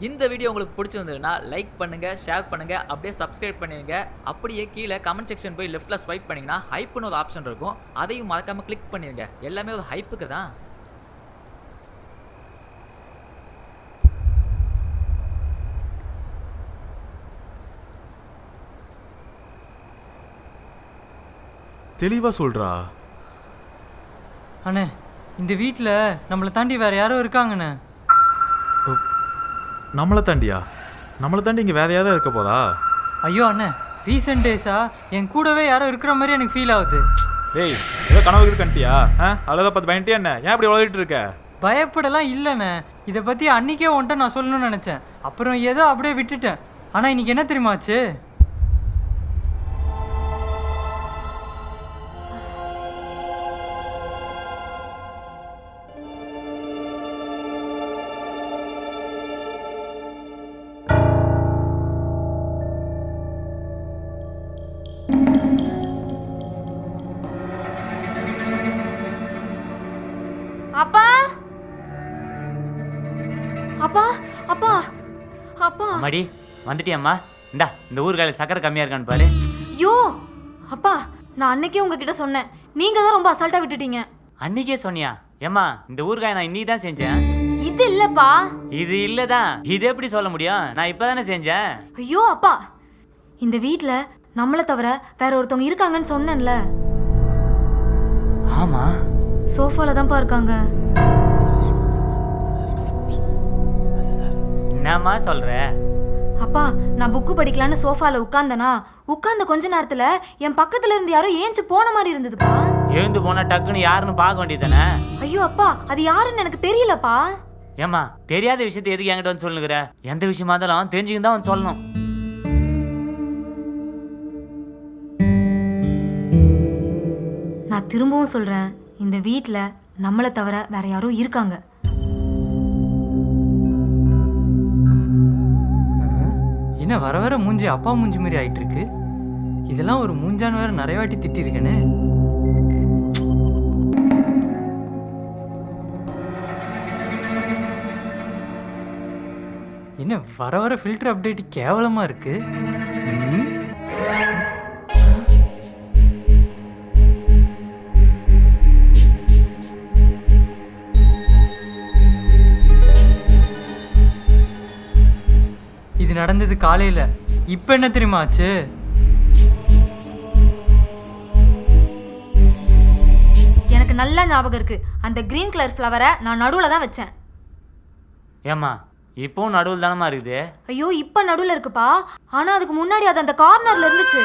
இந்த வீடியோ உங்களுக்கு பிடிச்சிருந்ததுன்னா லைக் பண்ணுங்க, ஷேர் பண்ணுங்க, அப்படியே சப்ஸ்கிரைப் பண்ணிடுங்க. அப்படியே கீழே கமெண்ட் செக்ஷன் போய் லெஃப்ட்ல ஸ்வைப் பண்ணீங்கன்னா ஹைப்னு ஒரு ஆப்ஷன் இருக்கும். அதையும் மறக்காம கிளிக் பண்ணிடுங்க. எல்லாமே ஒரு ஹைப்புக்கு தான். தெளிவா சொல்றா. அண்ணே, இந்த வீட்டில் நம்மளை தாண்டி வேற யாரோ இருக்காங்கண்ணே. நம்மளை தாண்டியா? நம்மளை தாண்டி இங்கே வேற யாராவது இருக்க போதா? ஐயோ அண்ணே, ரீசெண்ட் டேஸாக என் கூடவே யாரோ இருக்கிற மாதிரி எனக்கு ஃபீல் ஆகுது. ஏய், ஏதோ கனவு இருக்கண்டியா? அவ்வளோதான் பார்த்து பயன்ட்டியா என்ன? ஏன் அப்படி வளர்ந்துட்டு இருக்க? பயப்படலாம் இல்லைண்ணே. இதை பற்றி அன்றைக்கே உன்ட்ட நான் சொல்லணும்னு நினச்சேன். அப்புறம் ஏதோ அப்படியே விட்டுட்டேன். ஆனால் இன்னைக்கு என்ன தெரியுமாச்சு? அப்பா அப்பா அப்பா அப்பா அம்மாடி வந்துட்டியம்மா. இந்தா இந்த ஊர்கால சக்கரை கம்மியாக இருக்கான்னு பாரு. ஐயோ அப்பா, நான் அன்னைக்கே உங்ககிட்ட சொன்னேன், நீங்க தான் ரொம்ப அசால்ட்டா விட்டுட்டீங்க. அன்னைக்கே சொன்னியா? ஏம்மா இந்த ஊர்காயை நான் இன்னைக்கு தான் செஞ்சேன். இது இல்லப்பா. இது இல்லதான், இது எப்படி சொல்ல முடியும்? நான் இப்பதானே செஞ்சேன். ஐயோ அப்பா, இந்த வீட்ல நம்மளை தவிர வேற ஒருத்தவங்க இருக்காங்கன்னு சொன்னேன்ல. ஆமா, சோஃபால தான்ப்பா இருக்காங்க. என்னம்மா சொல்ற? அப்பா, நான் புக்கு படிக்கலான்னு சோஃபால உட்கார்ந்தனா, உட்கார்ந்த கொஞ்ச நேரத்துல என் பக்கத்துல இருந்து யாரோ ஏஞ்சி போன மாதிரி இருந்ததுப்பா. எழுந்து போனா டக்குன்னு யாருன்னு பார்க்க வேண்டியதானே? ஐயோ அப்பா, அது யாருன்னு எனக்கு தெரியலப்பா. ஏம்மா தெரியாத விஷயத்தை எதுக்கு என்கிட்ட வந்து சொல்லுங்கிற? எந்த விஷயமா இருந்தாலும் தெரிஞ்சுக்கிட்டு தான் வந்து சொல்லணும். நான் திரும்பவும் சொல்றேன், இந்த வீட்ல நம்மளை தவிர வேற யாரோ இருக்காங்க. என்ன வர வர மூஞ்சி அப்பா மூஞ்சி மாதிரி ஆயிட்டு இருக்கு. இதெல்லாம் ஒரு மூஞ்சான்னு வேற நிறைய வாட்டி திட்டிருக்கேனே. என்ன வர வர ஃபில்டர் அப்டேட் கேவலமா இருக்கு. இது நடந்தது காலையில. இப்ப என்ன தெரியுமா ஆச்சு? எனக்கு நல்லா ஞாபகம் இருக்கு, அந்த கிரீன் கலர் ஃப்ளவரை நான் நடுவுல தான் வச்சேன். ஏம்மா இப்போவும் நடுவில் தானம்மா இருக்குது? ஐயோ, இப்ப நடுவுல இருக்குப்பா. ஆனா அதுக்கு முன்னாடி அது அந்த கார்னர்ல இருந்துச்சு.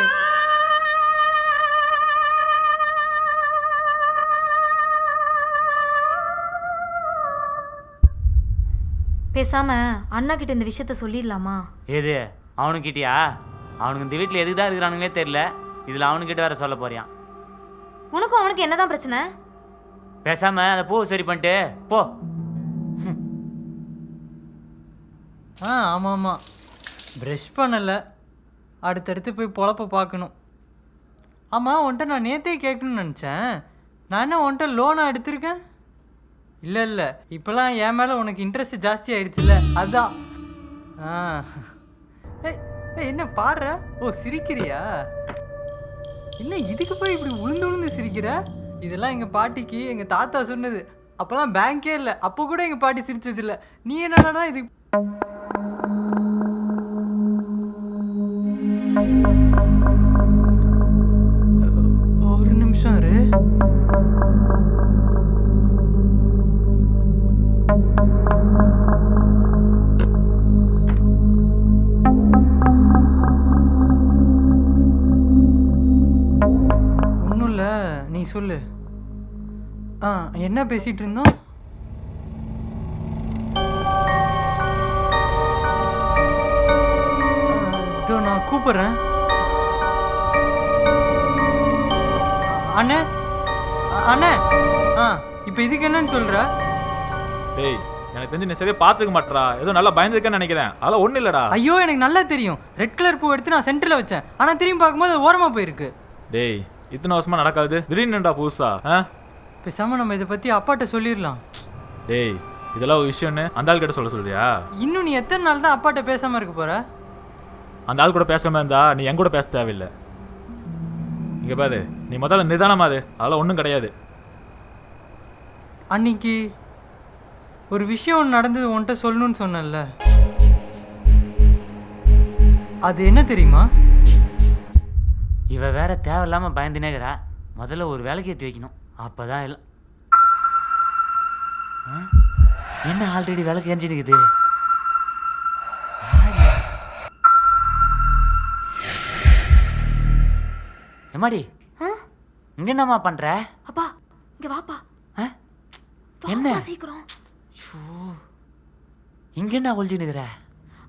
பேசாம அண்ணா கிட்ட இந்த விஷயத்த சொல்லிடலாமா? எது அவனுக்கிட்டியா? அவனுக்கு இந்த வீட்டில் எதுக்கு தான் இருக்கிறானுங்களே தெரியல. இதில் அவனுக்கிட்ட வேற சொல்ல போறியான். உனக்கும் அவனுக்கு என்னதான் பிரச்சனை? பேசாம அந்த பூவை சரி பண்ணிட்டு போ. ஆமாம் ஆமாம், ப்ரஷ் பண்ணலை. அடுத்தடுத்து போய் பொழப்ப பார்க்கணும். ஆமாம், உன்ட்ட நான் நேற்றே கேட்கணும்னு நினச்சேன். நான் என்ன உன்ட்ட லோனாக எடுத்திருக்கேன்? இல்லை இல்லை, இப்போலாம் என் மேலே உனக்கு இன்ட்ரெஸ்ட் ஜாஸ்தி ஆகிடுச்சுல்ல, அதுதான். என்ன பாடுற? ஓ, சிரிக்கிறியா? என்ன இதுக்கு போய் இப்படி உளுந்து உளுந்து சிரிக்கிற? இதெல்லாம் எங்கள் பாட்டிக்கு எங்கள் தாத்தா சொன்னது. அப்போலாம் பேங்கே இல்லை, அப்போ கூட எங்கள் பாட்டி சிரிச்சது இல்லை. நீ என்னடா இது? ஒரு நிமிஷம் இரு. ஒன்றும் இல்லை, நீ சொல்லு. என்ன பேசிட்டு இருந்தோம்? நான் கூப்பிடுறேன். அண்ணே அண்ணே, இப்போ இதுக்கு என்னன்னு சொல்ற? டேய், எனக்கு தெரிஞ்சு நீ சரியா பார்த்துக்க மாட்டா. ஏதோ நல்லா பயந்துருக்கேன்னு நினைக்கிறேன். அதெல்லாம் ஒன்றும் இல்லடா. ஐயோ, எனக்கு நல்லா தெரியும். ரெட் கலர் பூ எடுத்து நான் சென்டரில் வச்சேன். ஆனால் திரும்பி பார்க்கும்போது ஓரமாக போயிருக்கு. டேய், இத்தனை வருஷமா நடக்காது, திடீர்னுடா புதுசா. பேசாமல் நம்ம இதை பற்றி அப்பாட்ட சொல்லிடலாம். டேய், இதெல்லாம் ஒரு விஷயம்னு அந்த ஆள் கிட்ட சொல்றியா? இன்னும் நீ எத்தனை நாள் தான் அப்பாட்ட பேசாமல் இருக்க போற? அந்த ஆள் கூட பேசாம இருந்தா நீ என் கூட பேச தேவையில்லை. இங்கே பாரு, நீ முதல்ல நிதானமாது, அதெல்லாம் ஒன்றும் கிடையாது. அன்னைக்கு ஒரு விஷயம் ஒன்று நடந்தது உன்கிட்ட சொல்லணும்னு சொன்னேன்ல, அது என்ன தெரியுமா? இவ வேற தேவையில்லாமல் பயந்துனேங்கிறா. முதல்ல ஒரு வேலைக்கு ஏற்றி வைக்கணும், அப்போ தான் எல்லாம். என்ன ஆல்ரெடி வேலைக்கு எரிஞ்சிருக்குது? எம்மாடி, இங்க என்னம்மா பண்ற? அப்பா இங்க வாப்பா. என்ன சீக்கிரம். இங்க என்ன ஒழிச்சுனுக்குற?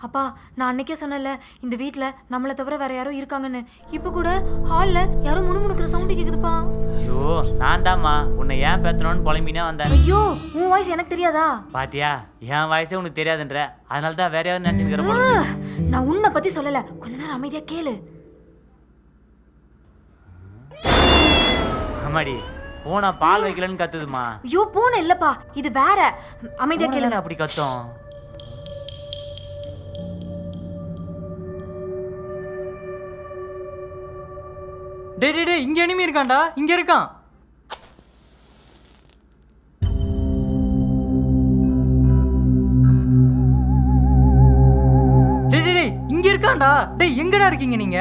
அப்பா நான் அன்னைக்கே சொன்னேன்ல, இந்த வீட்ல நம்மளை தவிர வேற யாரும் இருக்காங்கன்னு. இப்ப கூட ஹால்ல யாரும் முணுமுணுக்கிற சவுண்ட் கேக்குதுப்பா. ஐயோ, நான் தாம்மா உன்னை ஏன் பேத்தணும்னு புலம்பினா வந்தேன். ஐயோ, உன் வாய்ஸ் எனக்கு தெரியாதா? பாத்தியா, என் வயசே உனக்கு தெரியாதுன்ற, அதனால தான் வேற யாரும் நினைச்சுக்கிற போல. நான் உன்னை பத்தி சொல்லல, கொஞ்ச நேரம் அமைதியா கேளு. அம்மாடி, பூனை பால் வைக்கலன்னு கத்துதுமா. ஐயோ பூனை இல்லப்பா, இது வேற. அமைதியா கேளு. அப்படி கத்தும். டே இங்க எனிமி இருக்கான்டா, இங்க இருக்கான். டே இங்க இருக்கான்டா. டேய் எங்கடா இருக்கீங்க நீங்க?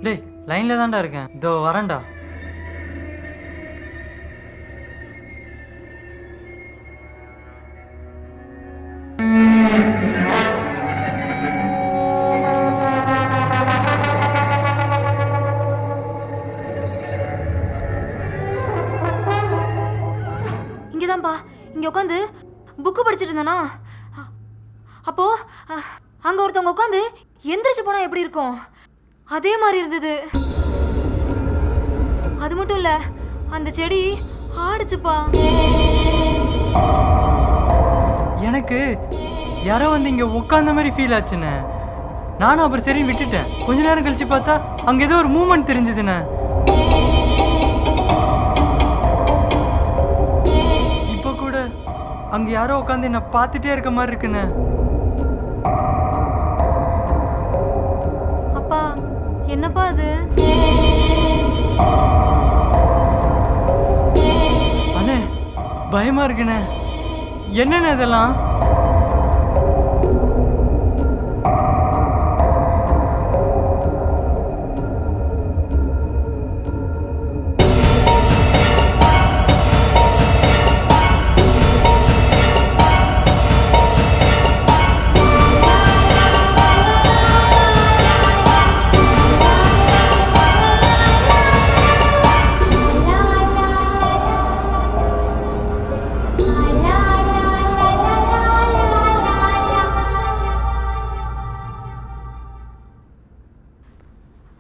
டேய் லைன்ல தான்டா இருக்கேன், இதோ வரேன்டா. இங்கதான்ப்பா, இங்க உட்காந்து புக்கு படிச்சுட்டு இருந்தானா, அப்போ அங்க ஒருத்தவங்க உட்காந்து எந்திரிச்சு போனா எப்படி இருக்கும் அதே மாதிரி இருந்தது. அது மட்டும் இல்ல, அந்த செடி ஆடிச்சுப்பா. எனக்கு யாரோ வந்து இங்க உட்காந்த மாதிரி ஃபீல் ஆச்சுண்ணே. நானும் அப்புறம் சரி விட்டுட்டேன். கொஞ்ச நேரம் கழிச்சு பார்த்தா அங்க ஏதோ ஒரு மூமெண்ட் தெரிஞ்சதுண்ணே. இப்போ கூட அங்க யாரோ உட்காந்து என்ன பார்த்துட்டே இருக்க மாதிரி இருக்குண்ணே. அப்பா என்னப்பா அது? அண்ணே பயமா இருக்குண்ணே. என்னண்ணே இதெல்லாம்?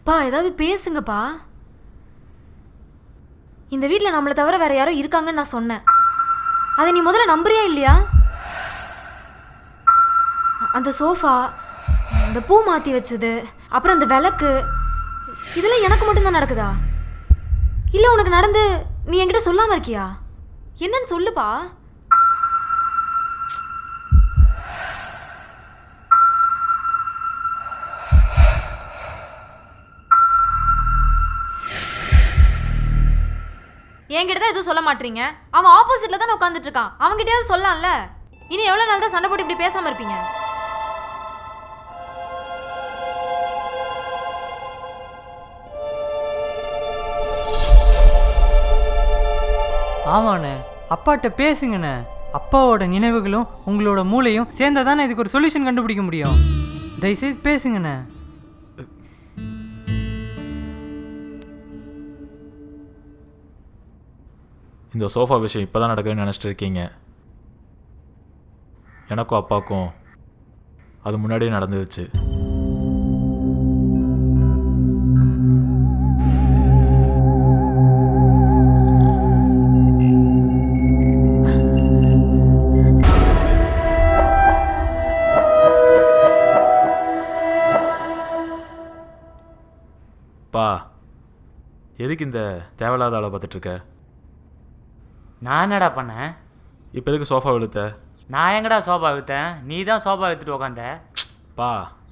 பா ஏதாவது பேசுங்கப்பா. இந்த வீட்டில் நம்மளை தவிர வேற யாரோ இருக்காங்கன்னு நான் சொன்னேன். அதை நீ முதல்ல நம்புறியா இல்லையா? அந்த சோஃபா, அந்த பூ மாற்றி வச்சது, அப்புறம் அந்த விளக்கு, இதெல்லாம் எனக்கு மட்டும்தான் நடக்குதா? இல்லை உனக்கு நடந்து நீ என்கிட்ட சொல்லாமல் இருக்கியா? என்னன்னு சொல்லுப்பா. என்கிட்ட தான் எதுவும் சொல்ல மாட்டீங்க. அவன் ஆப்போசிட்ல தானே உட்காந்துட்டு இருக்கான். அவன்கிட்டயாவது சொல்லலாம்ல. இனி எவ்வளோ நாள் தான் சண்டை போட்டு இப்படி பேசாம இருப்பீங்க? ஆமாண்ணே, அப்பாட்ட பேசுங்கண்ணே. அப்பாவோட நினைவுகளும் உங்களோட மூளையும் சேர்ந்தா தானே இதுக்கு ஒரு சொல்யூஷன் கண்டுபிடிக்க முடியும். தயவுசெய்து பேசுங்கண்ணே. இந்த சோஃபா விஷயம் இப்போ தான் நடக்குதுன்னு நினச்சிட்டு இருக்கீங்க. எனக்கும் அப்பாவுக்கும் அது முன்னாடியே நடந்துருச்சு. பா, எதுக்கு இந்த தேவையில்லாத ஆளை பார்த்துட்டு இருக்க? நான் என்னடா பண்ணேன்? இப்போ எதுக்கு சோஃபா இழுத்த? நான் எங்கடா சோபா இழுத்தேன்? நீ தான் சோபா இழுத்துட்டு உக்காந்த. பா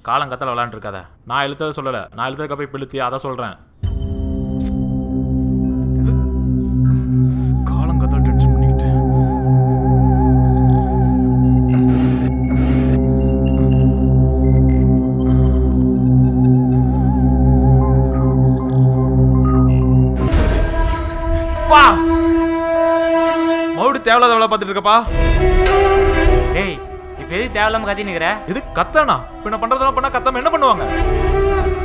காலங்கத்தில் விளாண்டுருக்காத. நான் இழுத்ததை சொல்லலை, நான் இழுத்ததுக்கப்புறம் இப்போ இழுத்தி அதை சொல்கிறேன். காலங்கத்தில் டென்ஷன் பண்ணிக்கிட்டு பா மறுபடியும் தேவையில்லாத வேலை பார்த்துட்டு இருக்கப்பா. டேய் இப்போ எதுக்கு தேவையில்லாம கத்தி நிற்கிற? இது கத்தானா? இப்போ நான் பண்ணுறதெல்லாம் பண்ணால் கத்தாம என்ன பண்ணுவாங்க?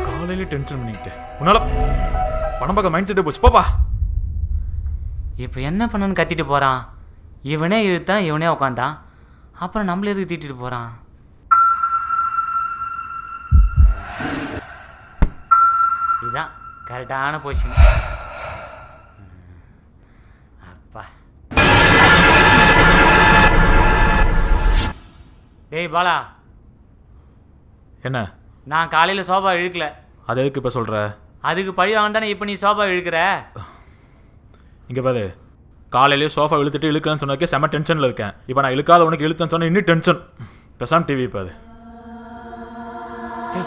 காலையிலே டென்ஷன் பண்ணிக்கிட்டு உன்னால பணம் பார்க்க மைண்ட் செட்டே போச்சு. பாப்பா இப்போ என்ன பண்ணணும்னு கத்திட்டு போகிறான். இவனே இழுத்தான், இவனே உக்காந்தான். அப்புறம் நம்மள எதுக்கு திட்டிட்டு போகிறான்? இதுதான் கரெக்டான பொசிஷன். அப்பா டேய் பாலா, என்ன நான் காலையில் சோபா இழுக்கல. அது எதுக்கு இப்போ சொல்கிற? அதுக்கு பழி வாங்க தானே இப்போ நீ சோபா இழுக்கிற. இங்கே பாரு, காலையிலேயே சோஃபா இழுத்துட்டு இழுக்கலன்னு சொன்னதுக்கே செம்ம டென்ஷனில் இருக்கேன். இப்போ நான் இழுக்காத உனக்கு இழுத்தேன்னு சொன்னால் இன்னும் டென்ஷன். பெசாம் டிவி இப்போ அது. சரி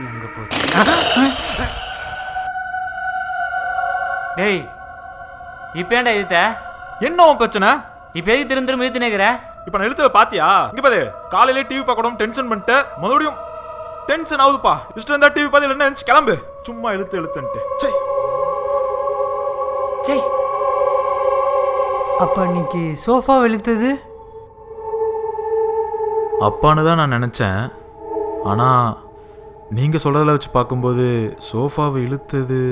எங்கே போச்சு? டேய் இப்போ ஏன்டா இழுத்த? என்ன உன் பிரச்சனை? இப்போ எதுக்கு திரும்ப திரும்ப இழுத்து நிற்கிற? இப்போ நான் இழுத்ததை பாத்தியா? இங்கே பாரு, காலையிலே டிவி பார்க்கணும் டென்ஷன் பண்ணிட்டு மறுபடியும் டென்ஷன் ஆகுதுப்பா. இஷ்டம் இருந்தால் டிவி பார்த்து இல்லைன்னா எழுந்து கிளம்பு. சும்மா இழுத்துன்ட்டு சரி சரி. அப்போ இன்னைக்கு சோஃபா வெளுத்தது அப்பான்னு தான் நான் நினச்சேன். ஆனால் நீங்கள் சொல்கிறதில் வச்சு பார்க்கும்போது சோஃபாவை இழுத்தது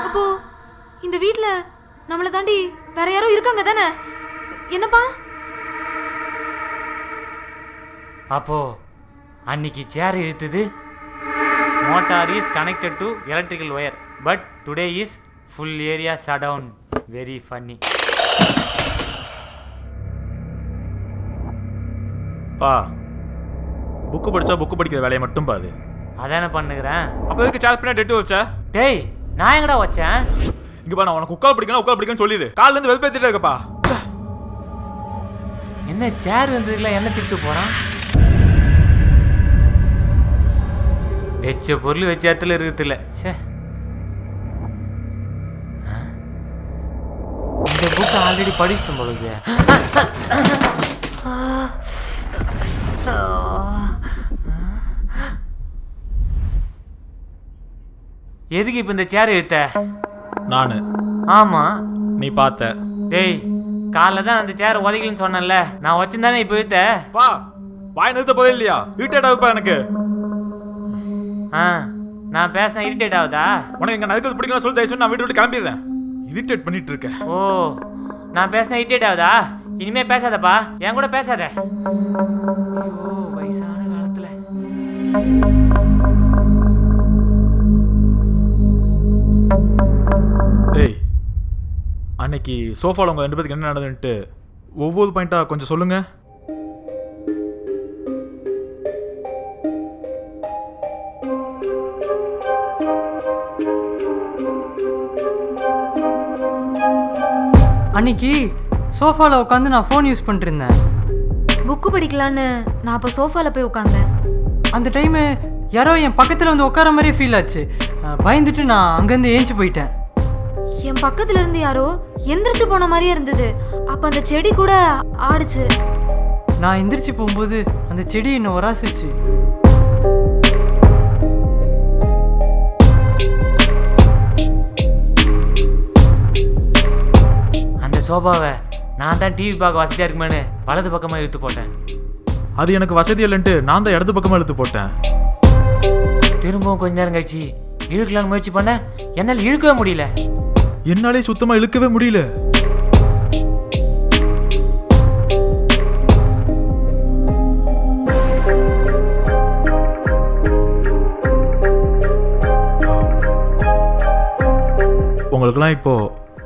அப்போ இந்த வீட்ல நம்மளை தாண்டி வேற யாரும் இருக்காங்க தானே? என்னப்பா? அப்போ அன்னைக்கு சேர் இழுத்தது motor is connected to electrical wire but today is full area shut down. Very funny. பா புக்கு படித்தா புக்கு படிக்கிற வேலையை மட்டும் பாது. அதானே பண்ணுகிறேன். அப்போ எதுக்கு சேர் பின்னா டெட்டு வச்ச? டேய் நான் எங்கடா வச்சேன்? இங்கே பா, நான் உனக்கு உட்கார பிடிக்கணும்னு சொல்லிடு. காலிலேருந்து வெறுப்பேற்றிட்டே இருக்கப்பா. என்ன சேர் வந்ததுல என்ன திட்டு போகிறான்? வச்ச பொருள் வச்ச இடத்துல இருக்குதுல்ல. சே, இந்த புக்கு ஆல்ரெடி படிச்சிட்டோம் பொழுது. எதுக்கு இப்போ இந்த சேர் இழுத்த? நான் ஆமாம் நீ பார்த்த. டேய் காலைல தான் அந்த சேர் உதைக்கலன்னு சொன்னேன்ல, நான் வச்சிருந்தானே இப்போ இழுத்த. பா வாய் நிறுத்த போதே இல்லையா? இரிட்டேட் ஆகுதுப்பா எனக்கு. ஆ நான் பேசினா இரிட்டேட் ஆகுதா? உனக்கு எங்க நறுக்கிறது பிடிக்கணும் சொல்லி தயவு நான் வீட்டு விட்டு கிளம்பிடுறேன். இரிட்டேட் பண்ணிட்டு இருக்கேன். ஓ நான் பேசினா இரிட்டேட் ஆகுதா? இனிமே பேசாதப்பா, என் கூட பேசாத. ஐயோ வயசான காலத்துல. ஏய், அன்னைக்கு சோஃபாவில் உங்கள் 2 பேருக்கு என்ன நடந்துன்ட்டு ஒவ்வொரு பாயிண்ட்டாக கொஞ்சம் சொல்லுங்க. அன்னைக்கு சோஃபாவில் உட்காந்து நான் ஃபோன் யூஸ் பண்ணிட்டு இருந்தேன். புக்கு படிக்கலான்னு நான் அப்போ சோஃபாவில் போய் உட்காந்தேன். அந்த டைமு யாரோ என் பக்கத்தில் வந்து உட்கார மாதிரியே ஃபீல் ஆச்சு. பயந்துட்டு நான் அங்கேருந்து ஏஞ்சி போயிட்டேன். என் பக்கத்துல இருந்து யாரோ எந்திரிச்சு போன மாதிரியே இருந்தது. அப்ப அந்த செடி கூட ஆடுச்சு. நான் எந்திரிச்சு போகும்போது அந்த செடி என்னை உராசிச்சு. அந்த சோபாவை நான் தான் டிவி பார்க்க வசதியாக இருக்குமேனு வலது பக்கமாக இழுத்து போட்டேன். அது எனக்கு வசதி இல்லைன்ட்டு நான் தான் இடது பக்கமாக இழுத்து போட்டேன். திரும்பவும் கொஞ்ச நேரம் கழிச்சு இழுக்கலான்னு முயற்சி பண்ண, என்னால் இழுக்கவே முடியல. என்னாலே சுத்தமாக இழுக்கவே முடியல. உங்களுக்கெல்லாம் இப்போ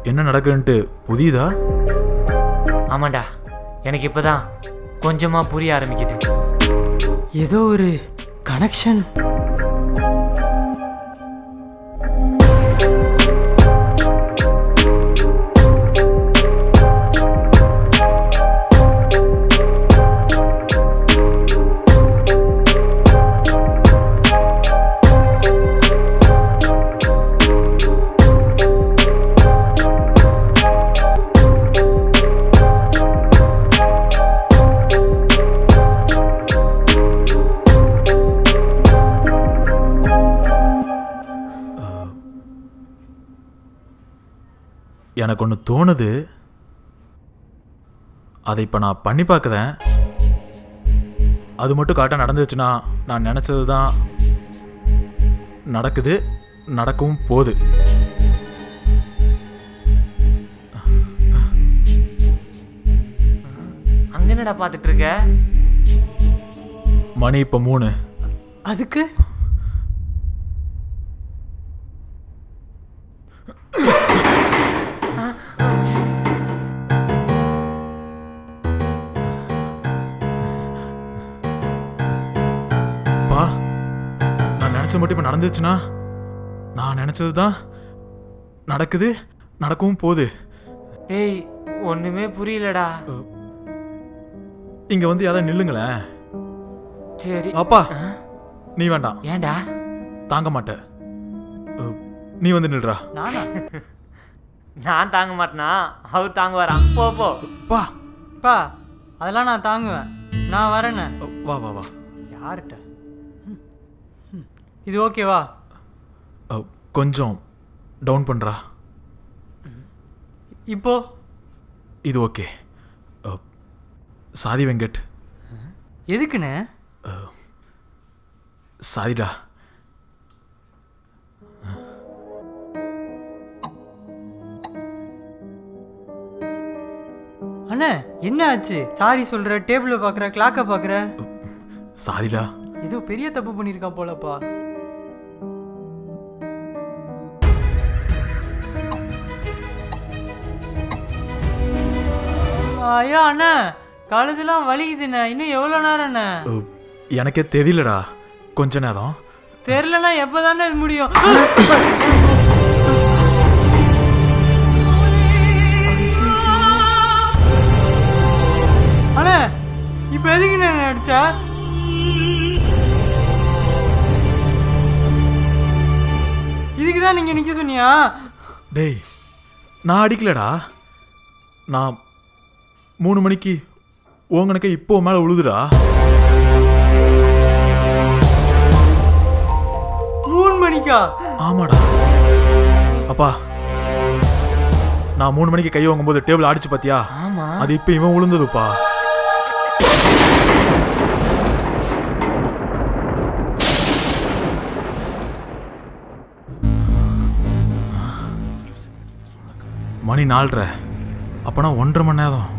என்ன நடக்குதுன்ட்டு புரியுதா? ஆமாண்டா, எனக்கு இப்போதான் கொஞ்சமாக புரிய ஆரம்பிக்குது. ஏதோ ஒரு கனெக்ஷன். எனக்கு ஒன்று தோணுது. அதை இப்போ நான் பண்ணி பார்க்குறேன். அது மட்டும் கரெக்டாக நடந்துச்சுன்னா நான் நினச்சது தான் நடக்குது, நடக்கவும் போகுது. அங்கே என்னடா பார்த்துட்டு இருக்க? மணி இப்போ 3. அதுக்கு பா, நான் நினச்சது மட்டும் இப்போ நடந்துச்சுன்னா நான் நினச்சது தான் நடக்குது, நடக்கவும் போகுது. டேய், ஒன்றுமே புரியலடா. இங்கே வந்து யாராவது நில்லுங்களேன். சரி. அப்பா, நீ வேண்டாம், ஏன்டா? தாங்க மாட்டேன். நீ வந்து நில்றா. நானா? நான் தாங்க மாட்டேனா? அவர் தாங்க வரான். போ போ. பா பா, அதெல்லாம் நான் தாங்குவேன். நான் வரேண்ணே. வா வா வா. யார்கிட்ட? இது ஓகேவா? கொஞ்சம் டவுன் பண்ணுறா. இப்போ இது ஓகே. சாரி வெங்கட். எதுக்குண்ணே? சாரிடா. அண்ணே, என்ன ஆச்சு? சாரி சொல்ற, டேபிள பாக்குற, கிளாக்க பாக்குற. சாரிடா. ஏதோ பெரிய தப்பு பண்ணிருக்கான் போலப்பா. ஐயோ அண்ணா, கழுதுலாம் வலிக்குதுண்ணே. இன்னும் எவ்வளோ நேரம் அண்ணே? எனக்கே தெரியலடா, கொஞ்ச நேரம். தெரிலனா எப்போதானே முடியும்? அண்ணா, இப்போ எதுக்கு நான் அடிச்சா? இதுக்கு தான் நீங்கள் நிற்க சொன்னியா? டேய், நான் அடிக்கலடா. நான் 3 மணிக்கு உங்கனக்கே இப்போ மேலே உழுதுடா. 3 மணிக்கா? ஆமாடா. அப்பா, நான் 3 மணிக்கு கை வாங்கும்போது டேபிள் அடிச்சு பாத்தியா? ஆமா. அது இப்போ இவன் விழுந்ததுப்பா. மணி 4:30. அப்பனா 1.5 மணி நேரம்.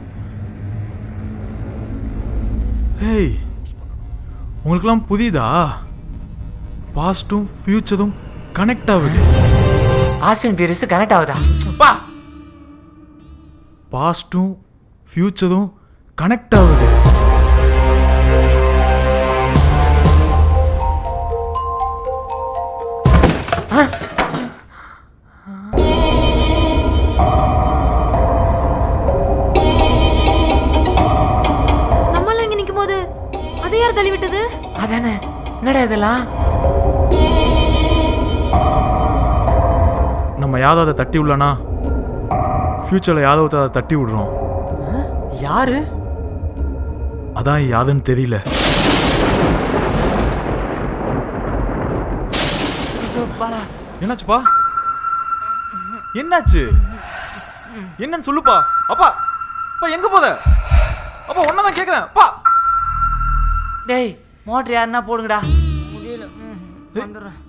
ஏய், உங்களுக்கெல்லாம் புரியுதா? பாஸ்ட்டும் ஃபியூச்சரும் கனெக்ட் ஆகுது. பாஸ்ட் அண்ட் ஃபியூரியஸ் கனெக்ட் ஆகுதா? பா, பாஸ்ட்டும் ஃபியூச்சரும் கனெக்ட் ஆகுது. நம்மளாம் இங்க நிற்கும் போது அதை யார் தள்ளி விட்டது? அதானே, என்னடா இதெல்லாம்? நம்ம யாராவது அதை தட்டி விடலனா ஃபியூச்சரில் யாராவது அதை தட்டி விடுறோம். யாரு? அதான் யாருன்னு தெரியல. பாலா, என்னாச்சுப்பா? என்னாச்சு? என்னன்னு சொல்லுப்பா. அப்பா, அப்பா எங்க போத? அப்பா ஒன்னதான் கேக்குறேன். அப்பா, டேய், மோட்டர் யாருன்னா போடுங்கடா. முடியல. வந்துடுறேன்.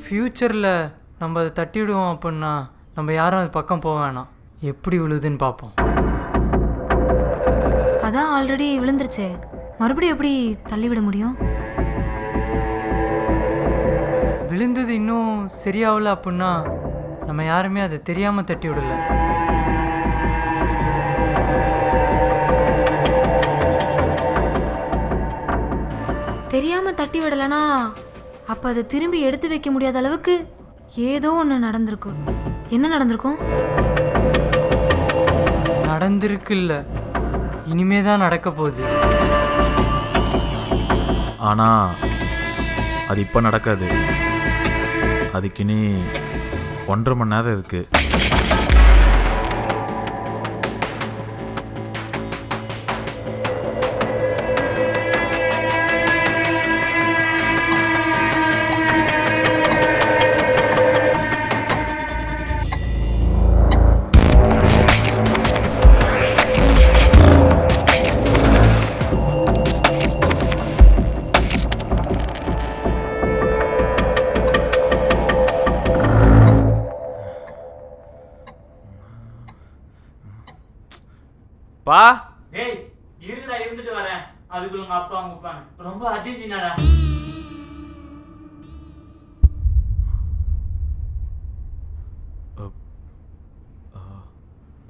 ஃப்யூச்சரில் நம்ம அதை தட்டி விடுவோம் அப்படின்னா நம்ம யாரும் அது பக்கம் போக வேணாம். எப்படி விழுதுன்னு பார்ப்போம். அதான் ஆல்ரெடி விழுந்துருச்சே, மறுபடியும் எப்படி தள்ளி விட முடியும்? விழுந்தது இன்னும் சரியாகல அப்படின்னா நம்ம யாருமே அதை தெரியாமல் தட்டி விடல. தெரியாம தட்டி விடலைன்னா அப்ப அதை திரும்பி எடுத்து வைக்க முடியாத அளவுக்கு ஏதோ ஒன்று நடந்திருக்கும். என்ன நடந்திருக்கும்? நடந்திருக்குல்ல, இனிமே தான் நடக்க போகுது. ஆனா அது இப்போ நடக்காது. அதுக்கு இனி 1.5 மணி நேரம் இருக்கு. பா டேய் இருக்குடா, இருந்துட்டு வரேன். அதுக்குள்ள உங்க அப்பா அவங்க அப்பான்னு ரொம்ப அர்ஜென்டினாடா.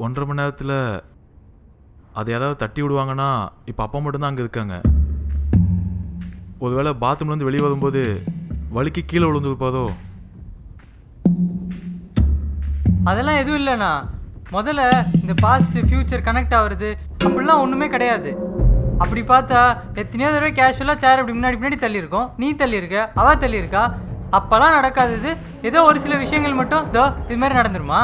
ஒன்றரை மணி நேரத்தில் அது ஏதாவது தட்டி விடுவாங்கன்னா இப்போ அப்பா மட்டும்தான் அங்கே இருக்காங்க. ஒருவேளை பாத்ரூம்லேருந்து வெளியே வரும்போது வலிக்கு கீழே விழுந்துருப்பாதோ? அதெல்லாம் எதுவும் இல்லைண்ணா. முதல்ல இந்த பாஸ்ட் ஃப்யூச்சர் கனெக்ட் ஆகுறது அப்படிலாம் ஒன்றுமே கிடையாது. அப்படி பார்த்தா எத்தனையோ தடவை கேஷுவலாக சேர் அப்படி முன்னாடி தள்ளியிருக்கோம். நீ தள்ளியிருக்க, அவள் தள்ளியிருக்கா. அப்போல்லாம் நடக்காதது ஏதோ ஒரு சில விஷயங்கள் மட்டும் தோ இது மாதிரி நடந்துருமா?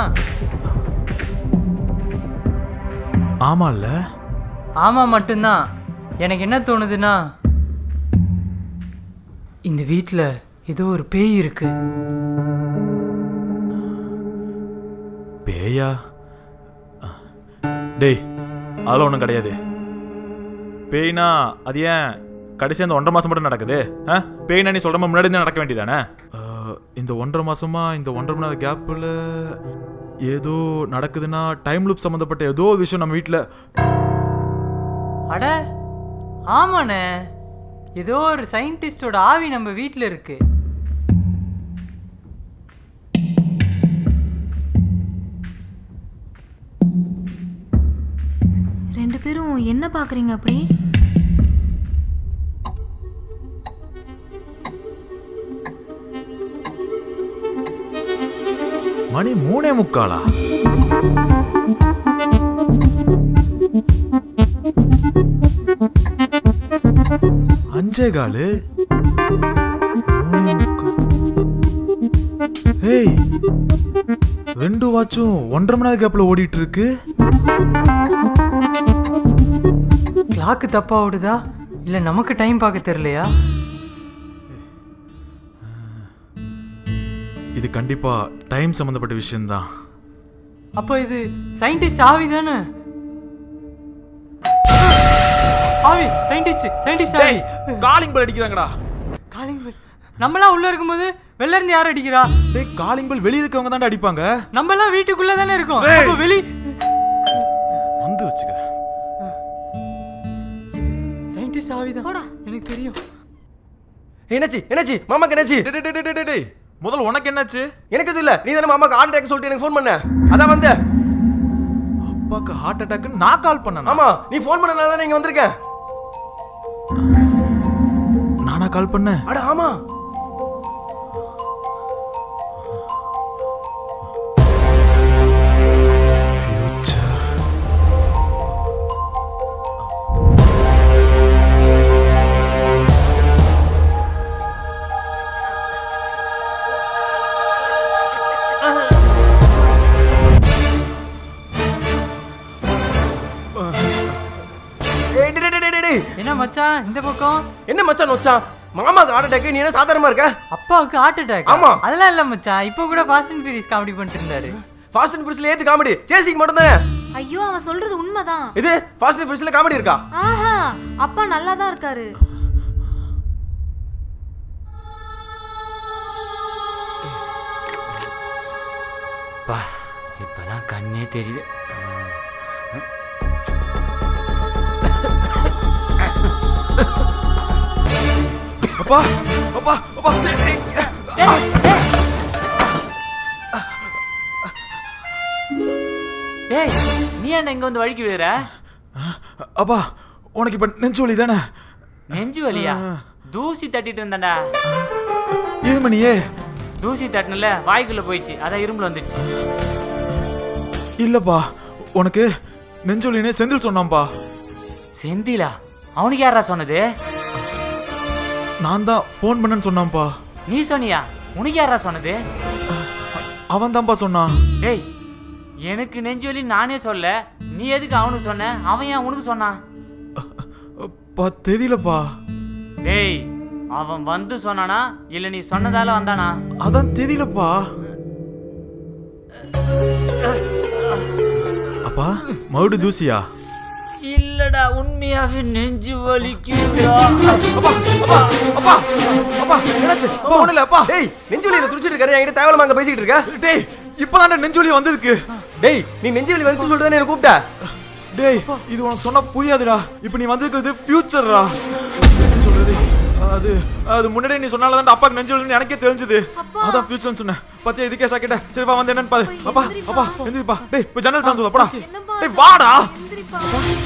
ஆமாம்ல. ஆமாம் மட்டும்தான். எனக்கு என்ன தோணுதுன்னா, இந்த வீட்டில் ஏதோ ஒரு பேய் இருக்கு. பேயா? டேய், அதெல்லாம் ஒன்றும் கிடையாது. பேய்னா அது ஏன் கடைசி அந்த 1.5 மாதம் மட்டும் நடக்குது? பேய்னா நீ சொல்கிற முன்னாடி தான் நடக்க வேண்டியதானே? இந்த 1.5 மாதமா இந்த 1.5 மணி நேரம் கேப்பில் ஏதோ நடக்குதுன்னா டைம் லூப் சம்மந்தப்பட்ட ஏதோ ஒரு விஷயம் நம்ம வீட்டில். அட ஆமாண்ணே, ஏதோ ஒரு சயின்டிஸ்டோட ஆவி நம்ம வீட்டில் இருக்கு. ரெண்டு பேரும் என்ன பார்க்குறீங்க அப்படி? மணி 3:45. அஞ்சே காலு. ஏய், 2 வாட்சும் 1.5 மணி நேரம் கேப்ல ஓடிட்டு இருக்கு. கிளாக்கு தப்பா ஓடுதா இல்லை நமக்கு டைம் பார்க்க தெரியலையா? இது கண்டிப்பா டைம் சம்பந்தப்பட்ட விஷயம்தான். அப்போ இது சயின்டிஸ்ட் ஆவி தானே? ஆவி சயின்டிஸ்ட் ஆவி. காலிங் பெல் அடிக்கிறாங்கடா. Calling bell. நம்மளாம் உள்ள இருக்கும்போது வெளில இருந்து யார் அடிக்கிறா? டேய், காலிங் பெல் வெளிய இருக்கவங்க தான் அடிப்பாங்க. நம்மளாம் வீட்டுக்குள்ள தானே இருக்கோம். டேய். அப்போ வெளி வந்து வச்சுக்க. சயின்டிஸ்ட் ஆவி தான். போடா, எனக்கு தெரியும். என்னாச்சு மாமாக்கு என்னாச்சு? டேய், முதல்ல உனக்கு என்னாச்சு? எனக்கு இது இல்ல, நீ தானே மாமாக்கு ஹார்ட் அட்டாக் சொல்லிட்டு எனக்கு ஃபோன் பண்ண. அதான் வந்து அப்பாக்கு ஹார்ட் அட்டாக்னு நான் கால் பண்ணேன். ஆமா, நீ ஃபோன் பண்ணனால தான் இங்க வந்திருக்கேன். நானா கால் பண்ணேன்? அட ஆமா. என்ன மச்சான் இந்த பக்கம்? என்ன மச்சான் நொச்சான்? மாமாக்கு ஹார்ட் அட்டாக், நீ என்ன சாதாரணமா இருக்க? அப்பாவுக்கு ஹார்ட் அட்டாக்? ஆமா. அதெல்லாம் இல்ல மச்சான், இப்போ கூட ஃபாஸ்ட் அண்ட் ஃபியூரியஸ் காமெடி பண்ணிட்டு இருந்தாரு. ஃபாஸ்ட் அண்ட் ஃபியூரியஸ்ல ஏத்து காமெடி, சேசிங் மட்டும் தானே? ஐயோ, அவன் சொல்றது உண்மைதான். இது ஃபாஸ்ட் அண்ட் ஃபியூரியஸ்ல காமெடி இருக்கா? ஆஹா, அப்பா நல்லா தான் இருக்காரு. பா, இப்பதான் கண்ணே தெரியுது. அப்பா அப்பா அப்பா டேய் நீ ஏன்டா இங்க வந்து வழுக்கி விழுற? அப்பா உனக்கு இப்ப நெஞ்சு வலி தானே? நெஞ்சு வலியா? தூசி தட்டிட்டு இருந்தேன்டா. இது மணியே தூசி தட்டினல வாய்க்குள்ள போயிடுச்சு, அதான் இரும்புல வந்துடுச்சு. இல்லப்பா உனக்கு நெஞ்சு வலினே செந்தில் சொன்னான்பா. செந்திலா? அவனுக்கு யாரா சொன்னது? நான் தான் ஃபோன் பண்ணேன்னு சொன்னான்பா. நீ சொன்னியா? உனக்கு யாரா சொன்னது? அவன் தான்ப்பா சொன்னான். டேய் எனக்கு நெஞ்சு வலி நானே சொல்ல, நீ எதுக்கு அவனுக்கு சொன்ன? அவன் ஏன் உனக்கு சொன்னான்? தெரியலப்பா. டேய் அவன் வந்து சொன்னானா இல்ல நீ சொன்னதால வந்தானா? அதான் தெரியலப்பா. அப்பா மறுபடி தூசியா? இல்லடா உண்மையாவே நெஞ்சு வலிக்குடா. அப்பா அப்பா அப்பா அப்பா என்னாச்சு? அப்பா ஒண்ணு இல்ல அப்பா. டேய் நெஞ்சு வலியில துடிச்சிட்டு இருக்க, என்கிட்ட தேவலமா அங்க பேசிக்கிட்டு இருக்க. டேய் இப்பதான் நெஞ்சு வலி வந்ததுக்கு. டேய் நீ நெஞ்சு வலி வந்து சொல்லிட்டு தானே என்ன கூப்பிட்ட. டேய் இது உனக்கு சொன்னா புரியாதுடா. இப்போ நீ வந்திருக்கிறது ஃபியூச்சர்ரா. சொல்றது அது அது முன்னாடி நீ சொன்னாலதான் அப்பாக்கு நெஞ்சு வலின்னு எனக்கே தெரிஞ்சது. அதான் ஃபியூச்சர்னு சொன்னேன். பத்தியா இதுக்கே சாக்கிட்ட. சரிப்பா வந்து என்னன்னு பாரு. அப்பா அப்பா எந்திரிப்பா. டேய் இப்போ ஜன்னல் தாந்து அப்பா. டேய் வாடா.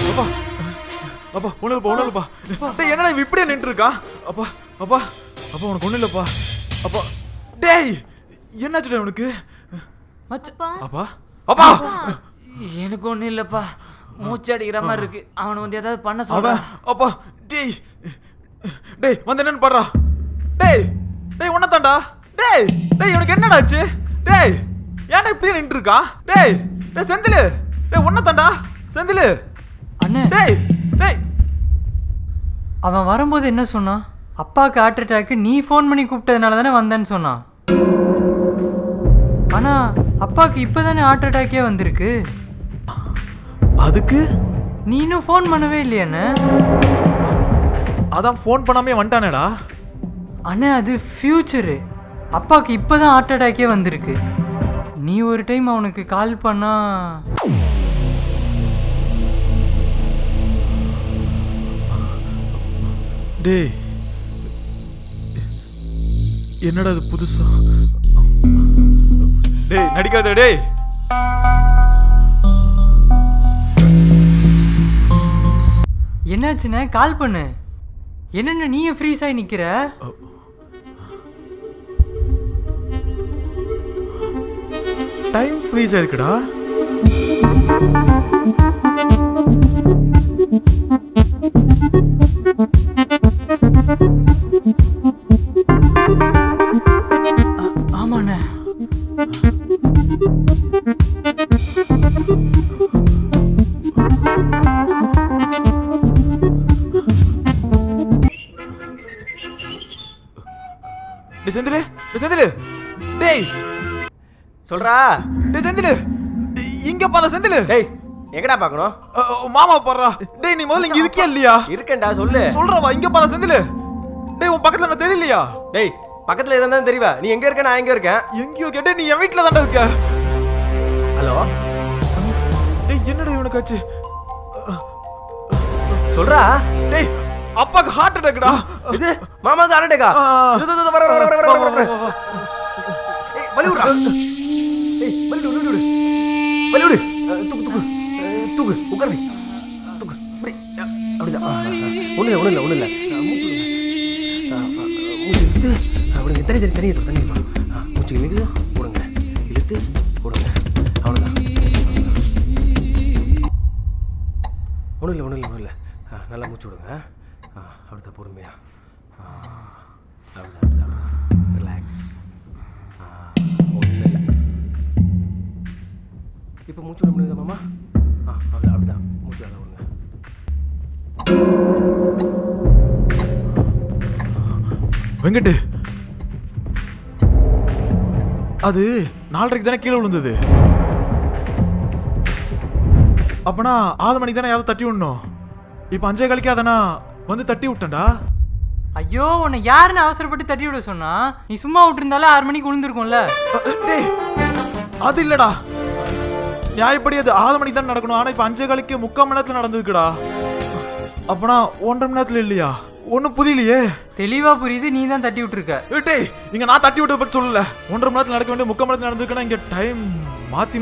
அப்பா அப்பா ஒண்ணு இல்லப்பா. டேய் என்னடா இவ இப்படியே நின்று இருக்கா? அப்பா அப்பா அப்பா உனக்கு ஒண்ணு இல்லப்பா. அப்பா டேய் என்னாச்சுடா உனக்கு? அப்பா அப்பா எனக்கு ஒண்ணும் இல்லப்பா, மூச்சு அடிக்கிற மாதிரி இருக்கு. அவனை வந்து ஏதாவது பண்ண சொல்றான். அப்பா டேய் டேய் வந்து என்னன்னு பாடுறா. டேய் டேய் உன்ன தாண்டா. டேய் டேய் உனக்கு என்னடா ஆச்சு? டேய் ஏன்டா இப்படியே நின்று இருக்கா? டேய் டேய் செந்திலு. டேய் உன்ன தாண்டா செந்திலு. அண்ணே டேய் டேய் அவன் வரும்போது என்ன சொன்னான்? அப்பாவுக்கு ஹார்ட் அட்டாக்கு நீ ஃபோன் பண்ணி கூப்பிட்டதுனால தானே வந்தேன்னு சொன்னான். ஆனால் அப்பாவுக்கு இப்போ தானே ஹார்ட் அட்டாக்கே வந்திருக்கு. அதுக்கு நீ இன்னும் ஃபோன் பண்ணவே இல்லையாண்ணே? அதான் ஃபோன் பண்ணாமே வந்துட்டானேடா. அண்ணே அது ஃப்யூச்சரு. அப்பாவுக்கு இப்போ தான் ஹார்ட் அட்டாக்கே வந்திருக்கு. நீ ஒரு டைம் அவனுக்கு கால் பண்ணா. டேய் என்னடா இது புதுசா? டேய் நடிக்காத டேய். என்னாச்சுண்ணே? கால் பண்ணு. என்னென்ன நீயும் ஃப்ரீஸ் ஆகி நிற்கிற? டைம் ஃப்ரீஸ் ஆயிருக்குடா. ஆமாண்ணே. டேய் செந்திலு டேய் செந்திலு டேய் சொல்றா. டேய் செந்திலு இங்க பாரு செந்திலு. டேய் எங்கடா பார்க்கணும்? மாமா பாடுறா. டேய் நீ முதல்ல இங்க இருக்கே இல்லையா? இருக்கேன்டா சொல்லு. சொல்றவா இங்க பாரு செந்திலு. டேய் உன் பக்கத்துல நான் தெரியலையா? டேய் பக்கத்துல இருந்தா தெரியவா. நீ எங்க இருக்க, நான் எங்க இருக்கேன்? எங்கயோ கேட்டே நீ என் வீட்ல தான்டா இருக்க. ஹலோ டேய் என்னடா இவனுக்கு ஆச்சு? சொல்றா. டேய் அப்பாக்கு ஹார்ட் அட்டாக்டா. இது மாமாக்கு ஹார்ட் அட்டாக்கா? வர ஏய் வலி விடுடா. ஏய் வலி விடு. வலி விடு. தூக்கு தூக்கு உட்காரு. தூக்கு இப்படி அப்படிதான். ஒண்ணு இல்ல மூச்சு இழுத்து அப்படிங்க. தண்ணி மூச்சு இழுக்குது விடுங்க. இழுத்து விடுங்க. அவ்வளோதான். ஒன்றும் இல்லை. நல்லா மூச்சு விடுங்க. அப்படிதான் பொறுமையா. அப்படிதான் ரிலாக்ஸ். ஒன்றும் இல்லை. இப்போ மூச்சு விட முடியுதா மாமா? அப்படிதான் மூச்சு நல்லா விடுங்க. வெங்கட் அது 4:30 தானே கீழே விழுந்தது. அப்பனா 6 மணிக்கு தானே யாரும் தட்டி விடணும். இப்போ 5:15 அதனா வந்து தட்டி விட்டேன்டா. ஐயோ உன்னை யாருன்னு அவசரப்பட்டு தட்டி விட சொன்னா? நீ சும்மா விட்டுருந்தாலே 6 மணிக்கு விழுந்திருக்கும்ல. டேய் அது இல்லடா. நியாயப்படி அது 6 மணிக்கு தான் நடக்கணும். ஆனா இப்போ 5:15 3/4 மணி நேரத்துல நடந்திருக்குடா. அப்பனா 1.5 மணி நேரத்துல இல்லையா? ஒன்றும் புரியலையே. தெளிவா புரியுது, நீ தான் தட்டி விட்டுருக்க. டேய் இங்க நான் தட்டி விட்டதை பற்றி சொல்லல. 1.5 மணி நேரத்தில் நடக்க வேண்டிய 3/4 மணி நேரத்தில் நடந்திருக்குன்னா இங்க டைம்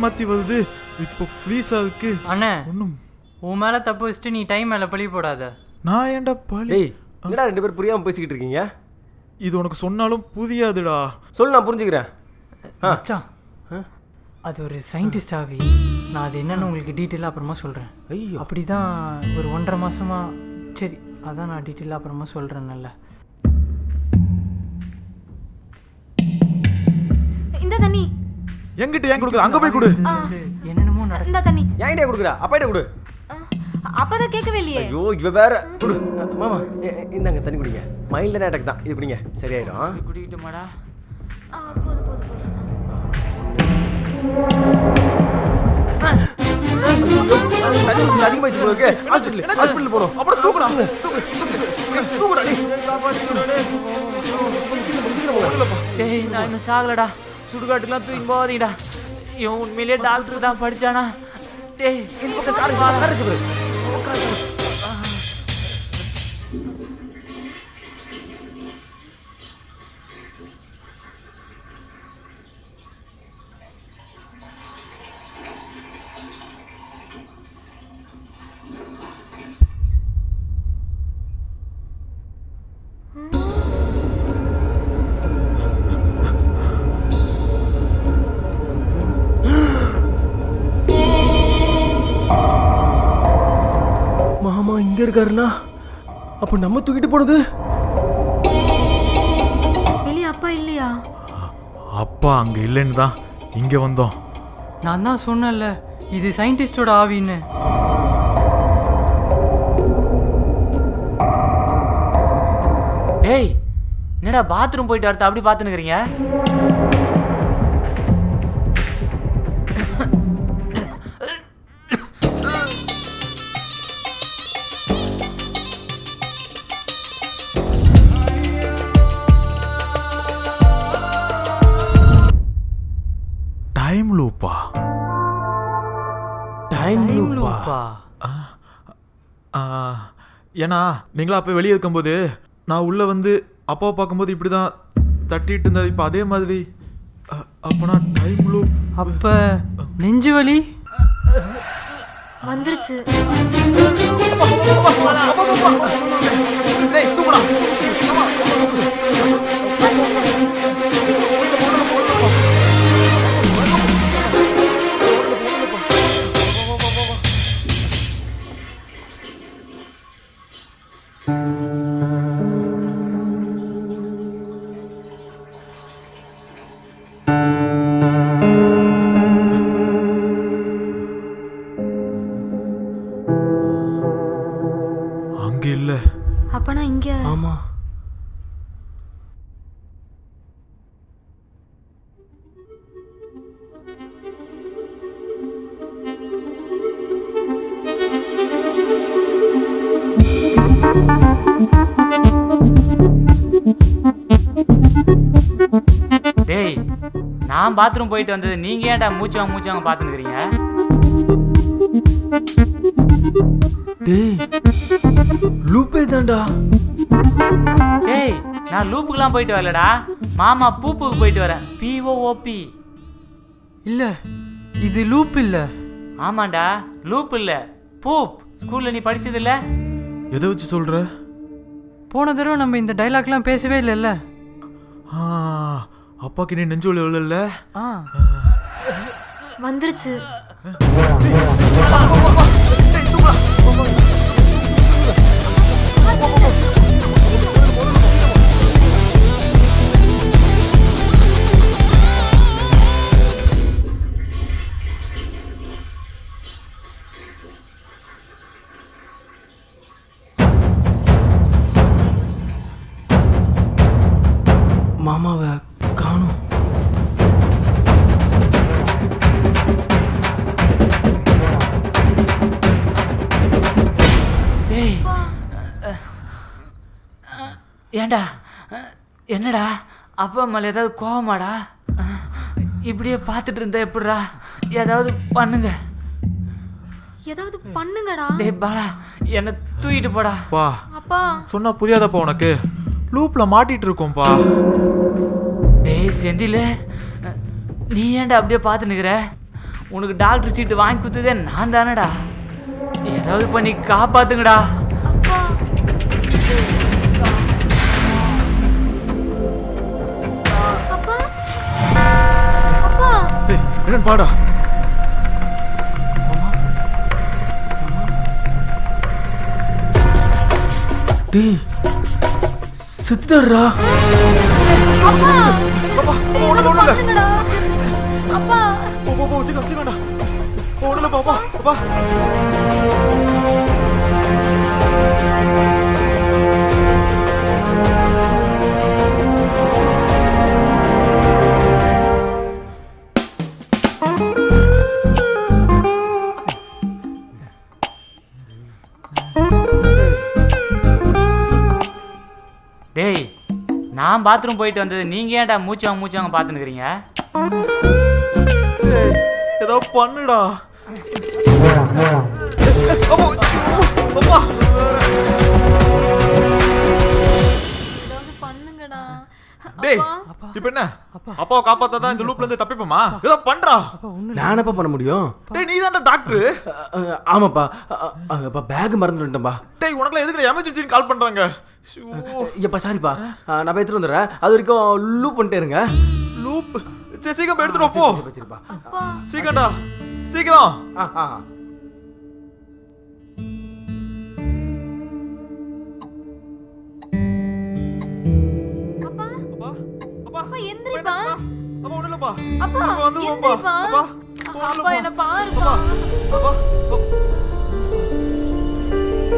மாத்தி வருது. இப்போ ப்ளீஸ் அதுக்கு அண்ணே, ஒன்றும் உன் மேல தப்பு வச்சுட்டு நீ டைம் மேல பழி போடாத. நான் ஏன்டா பழி? டேய் என்னடா 2 பேரும் புரியாமல் பேசிக்கிட்டு இருக்கீங்க? இது உனக்கு சொன்னாலும் புரியாதுடா. சொல்லு, நான் புரிஞ்சுக்கிறேன். மச்சான், அது ஒரு சயின்டிஸ்ட் ஆவி. நான் அது என்னன்னு உங்களுக்கு டீட்டெயிலாக அப்புறமா சொல்கிறேன். ஐயோ, அப்படி தான் ஒரு 1.5 மாசமா. சரி, அதான் நான் டீட்டெயிலாக அப்புறமா சொல்கிறேன். நல்ல இந்த தண்ணி எங்கிட்ட ஏன் கொடுக்குது? அங்க போய் கொடு. என்னென்னமோ நடக்குது. இந்த தண்ணி என்கிட்ட கொடுக்குறா, அப்பாயிட்ட கொடு. அப்பதான் கேட்கவே இல்லையே. ஐயோ இவ வேற. கொடு மாமா, இந்தாங்க தண்ணி குடிங்க. மைல்டான அட்டாக் தான், இது குடிங்க சரியாயிரும். குடிக்கிட்டோமாடா? போதும் போதும் போதும். தண்ணி அதிகமாச்சு போகுது. ஹாஸ்பிட்டல் போறோம். அப்புறம் தூக்குடா. தூக்குடா டேய். சீக்கிரம் போங்க. டேய் நான் இன்னும் சாகலடா. சுடுகாட்டுக்குலாம் தூக்கி போகாதீங்கடா. இவன் உண்மையிலே டாக்டருக்கு தான் படிச்சானா? டேய் இந்த பக்கம் கார் இருக்கு பாரு. மாமா இங்க இருக்காருன்னா அப்ப நம்ம தூக்கிட்டு போனது வெளியே அப்பா இல்லையா? அப்பா அங்க இல்லைன்னு தான் இங்க வந்தோம். நான் தான் சொன்னேன்ல, இது சயின்டிஸ்டோட ஆவின்னு. டேய் என்னடா பாத்ரூம் போயிட்டு வரத அப்படி பார்த்துன்னுக்குறீங்க? டைம் லூப்பா? டைம் லூப்பா? லூப்பா? ஏன்னா நீங்களா அப்போ வெளியே இருக்கும்போது நான் உள்ள வந்து அப்பாவை பார்க்கும்போது இப்படி தான் தட்டிட்டு இருந்தது. இப்போ அதே மாதிரி அப்போனா டைம் லூப். அப்ப நெஞ்சு வலி வந்துருச்சு. அங்க இல்ல. அப்பனா இங்க. ஆமா. டேய் நான் பாத்ரூம் போயிட்டு வந்தது நீங்க ஏன்டா மூச்சுவாங்க பார்த்துன்னுக்குறீங்க? டேய் லூப்பே தான்டா. டேய் நான் லூப்புக்கெல்லாம் போயிட்டு வரலடா, மாமா பூப்புக்கு போயிட்டு வரேன். POOP. இல்ல, இது லூப் இல்ல. ஆமாண்டா லூப் இல்ல, பூப். ஸ்கூல்ல நீ படிச்சது இல்ல? எதை வச்சு சொல்ற? போன தடவை நம்ம இந்த டைலாக்லாம் பேசவே இல்லைல்ல. அப்பாக்கு நீ நெஞ்சு வலி இல்ல? வந்துருச்சு. மாமாவை காணோம். டேய் ஏண்டா என்னடா அப்பா மேலே ஏதாவது கோவமாடா? இப்படியே பார்த்துட்டு இருந்தா எப்படிடா? ஏதாவது பண்ணுங்க. ஏதாவது பண்ணுங்கடா. டேய் பாலா என்னை தூக்கிட்டு போடா. வா. அப்பா சொன்னா புரியாதப்பா உனக்கு. லூப்ல மாட்டிட்டு இருக்கோம்ப்பா. டேய் செந்தில், நீ ஏன்டா அப்படியே பார்த்து நிற்கிற? உனக்கு டாக்டர் சீட்டு வாங்கி கொடுத்ததே நான் தானடா. ஏதாவது பண்ணி காப்பாத்துங்கடா. அப்பா அப்பா அப்பா டேய் என்னன்னு பாடா. டேய் செத்துட்டாரா? அப்பா அப்பா டேய், ஒண்ணுல எனக்கு ஒண்ணுல. பண்ணுங்கடா. அப்பா போ சீக்கிரம் சீக்கிரம்டா. ஒண்ணுல பாப்பா. அப்பா டேய், நான் பாத்ரூம் போயிட்டு வந்தது நீங்கள் ஏன்டா மூச்சு வாங்க பார்த்து நிற்கிறீங்க? டேய் ஏதோ பண்ணுடா. அப்பா அப்பா ஏதாவது பண்ணுங்கடா. டேய் இப்போ என்ன? அப்பாவை காப்பாத்தாதான் இந்த லூப்ல இருந்து தப்பிப்போமா? ஏதோ பண்றா. நான் என்னப்பா பண்ண முடியும்? டேய் நீ தான்டா டாக்டர். ஆமாப்பா. அப்பா பேக் மறந்துட்டு வந்துட்டேன்ப்பா. டேய் உனக்குலாம் எதுக்கு எமர்ஜென்சின்னு கால் பண்றாங்க? எப்பா சாரிப்பா, நான் போய் எடுத்துட்டு வந்துடுறேன். அது வரைக்கும் லூப் பண்ணிட்டே இருங்க. லூப் சரி சீக்கிரம் போய் எடுத்துட்டு வா, போ. சரிப்பா. அப்பா சீக்கிரம்டா சீக்கிரம். ஆ அப்பா அப்பா அப்பா அப்பா எந்திரிப்பா. அப்பா ஒண்ணும் இல்லப்பா. அப்பா அப்பா வந்து எந்திரிப்பா. அப்பா அப்பா என்ன பாருப்பா. அப்பா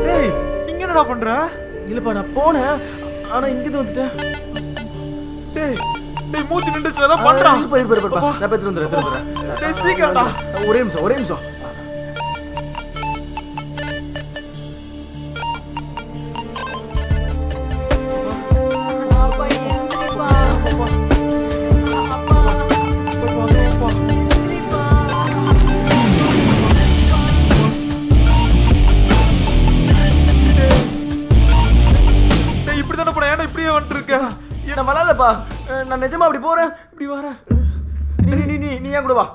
டேய் இங்க என்னடா பண்ற? இல்லப்பா நான் போனேன், ஆனா இங்கிருந்து வந்துட்டேன். டேய் டேய் மூச்சு நின்னுச்சுடா. ஏதோ பண்றா. இருப்பா நான் போய் எடுத்துட்டு வந்துடுறேன். டேய் சீக்கிரம்டா. ஒரே நிமிஷம். அப்பா எந்திரிப்பா. அப்பா எந்திரிப்பா. டேய் இப்படி தான போற? ஏன்டா இப்படியே வந்துட்டு இருக்க? நான் வரலப்பா, நான் நிஜமா அப்படி போறேன், இப்படி வரேன். நீ ஏன் கூட வா.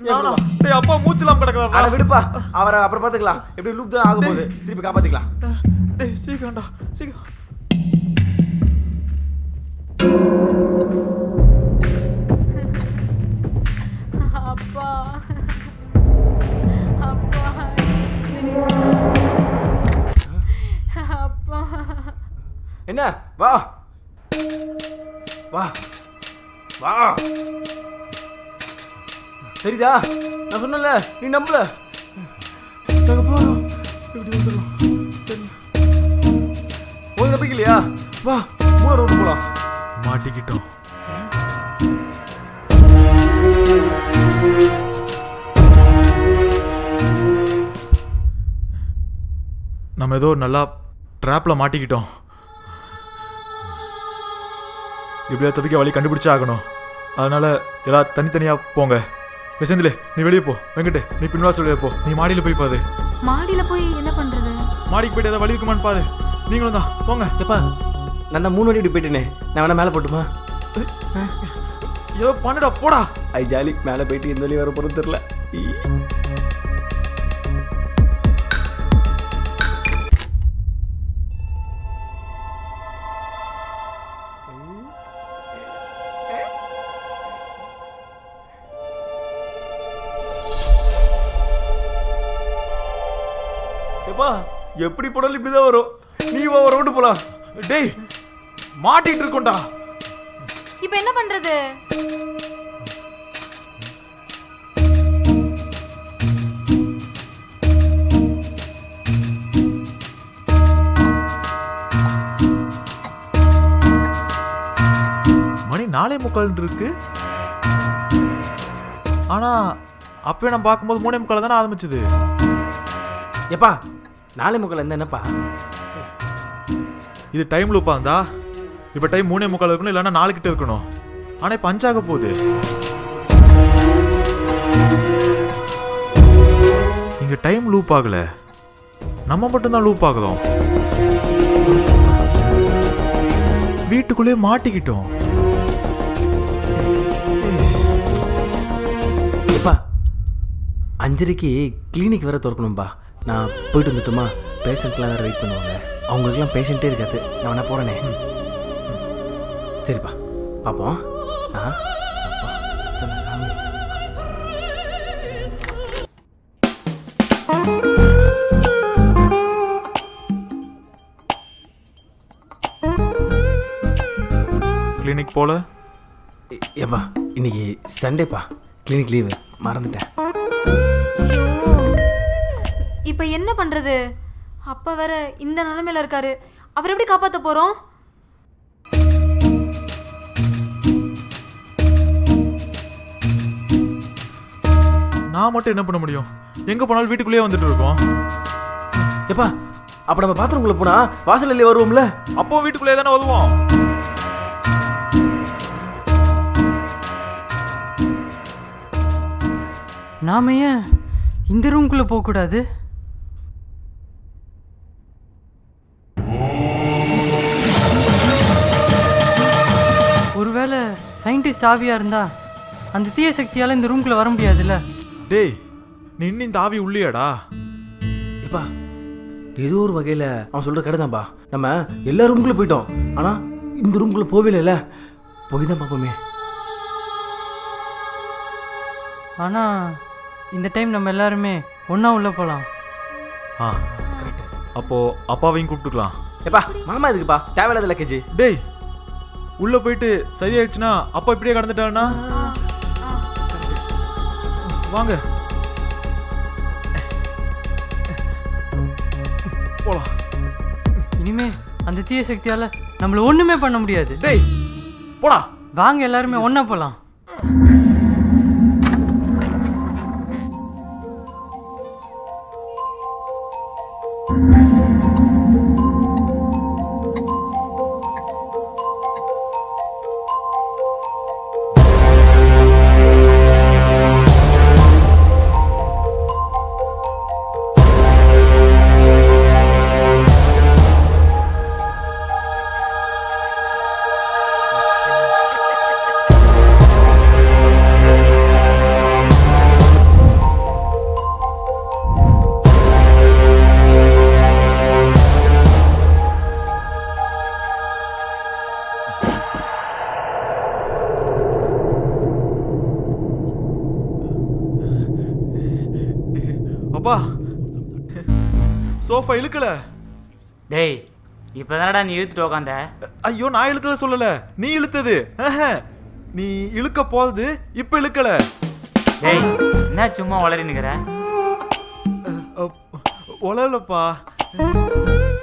நானா? டேய் அப்பா மூச்சுலாம் கிடக்குதா? அதை விடுப்பா, அவரை அப்புறம் பார்த்துக்கலாம். எப்படி லூப் தான் ஆகும்போது திருப்பி காப்பாத்திக்கலாம். டேய் சீக்கிரம்டா சீக்கிரம். அப்பா அப்பா எந்திரிப்பா. அப்பா என்ன வா வா வா. சரிதா, நான் சொன்னல, நீ நம்பல. நாங்க போறோம், இப்படி வந்துடும். உனக்கு நம்பிக்கை இல்லையா? வா மூணு ரோடு போலாம். மாட்டிக்கிட்டோம். நம்ம ஏதோ நல்லா ட்ராப்ல மாட்டிக்கிட்டோம். எப்படியா தப்பிக்க வழி கண்டுபிடிச்சே ஆகணும். அதனால எல்லாம் தனித்தனியா போங்க. செந்திலே நீ வெளியே போ. வெங்கட் நீ பின்வாசல் வெளியே போ. நீ மாடியில் போய் பாரு. மாடியில போய் என்ன பண்றது? மாடிக்கு போயிட்டு ஏதாவது வழி இருக்குமான்னு பாரு. நீங்களும் தான் போங்க. எப்பா நான் தான் 3 வாட்டி இப்படி போயிட்டேனே, நான் வேணா மேலே போட்டுமா? ஏதோ பண்ணுடா போடா. ஐ ஜாலி, மேலே போயிட்டு எந்த வழி வர போகிறது தெரியல. எப்பா எப்படி போனாலும் இப்படிதான் வரும். நீ வா ஒரு ரோட்டு போலாம். டேய் மாட்டிட்டு இருக்கோம்டா. இப்போ என்ன பண்றது? மணி 4:45 இருக்கு. ஆனா அப்பவே நான் பார்க்கும்போது 3:45 தானே ஆரம்பிச்சது. எப்பா 4:45 இருந்தா என்னப்பா? இது டைம் லூப்பா இருந்தா இப்போ டைம் 3:45 இருக்கணும், இல்லைன்னா 4 கிட்ட இருக்கணும். ஆனால் இப்போ 5 ஆக போகுது. இங்கே டைம் லூப் ஆகலை, நம்ம மட்டும்தான் லூப் ஆகுதோம். வீட்டுக்குள்ளே மாட்டிக்கிட்டோம். எப்பா 5:30க்கு கிளினிக் வேறு திறக்கணும்பா. நான் போயிட்டு வந்துட்டுமா? பேஷண்ட்லாம் வேறு வெயிட் பண்ணுவாங்க. அவங்களுக்குலாம் பேஷண்ட்டே இருக்காது. நான் வேணா போகிறேனே. சரிப்பா பார்ப்போம். அப்பா சொன்ன சாமி. கிளினிக் போல. ஏப்பா இன்னைக்கு சண்டேப்பா, கிளினிக் லீவு, மறந்துட்டேன். இப்போ என்ன பண்றது? அப்பா வேற இந்த நிலைமையில இருக்காரு. அவர் எப்படி காப்பாற்ற போறோம்? நான் மட்டும் என்ன பண்ண முடியும்? எங்க போனாலும் வீட்டுக்குள்ளேயே வந்துட்டு இருக்கோம். ஏப்பா அப்போ நம்ம பாத்ரூம்குள்ளே போனால் வாசல்லையே வருவோம்ல? அப்போ வீட்டுக்குள்ளேயே தானே வருவோம். நாம ஏன் இந்த ரூம்குள்ளே போகக்கூடாது? ஒருவேளை சயின்டிஸ்ட் ஆவியாக இருந்தா அந்த தீய சக்தியால் இந்த ரூம்குள்ளே வர முடியாதுல்ல? டேய், நீ இன்னும் இந்த ஆவி உள்ளியாடா? ஏப்பா ஏதோ ஒரு வகையில் அவன் சொல்கிற கடைதான்ப்பா. நம்ம எல்லா ரூம்குள்ளே போயிட்டோம், ஆனால் இந்த ரூம்குள்ளே போகவே இல்லைல்ல. போய் தான் பார்ப்போமே. ஆனால் இந்த டைம் நம்ம எல்லாருமே ஒன்றா உள்ளே போகலாம். கரெக்டு. அப்போ அப்பாவையும் கூப்பிட்டுக்கலாம். ஏப்பா மாமா எதுக்குப்பா தேவையில்லாத லக்கேஜ்? டேய், உள்ள போயிட்டு சரியாயிடுச்சுன்னா அப்பா இப்படியே கடந்துட்டாருன்னா வாங்க போலாம். இனிமே அந்த தீய சக்தியால் நம்மளை ஒன்றுமே பண்ண முடியாது. டேய் போடா. வாங்க எல்லாருமே ஒன்றா போகலாம். அப்பா சோஃபா இழுக்கல. டேய் இப்போ தானடா நீ இழுத்துட்டு உக்காந்த. ஐயோ, நான் இழுத்தத சொல்லல, நீ இழுத்தது. நீ இழுக்க போகுது, இப்ப இழுக்கல. டேய் என்ன சும்மா வளரினுக்கிற? ஒலலப்பா.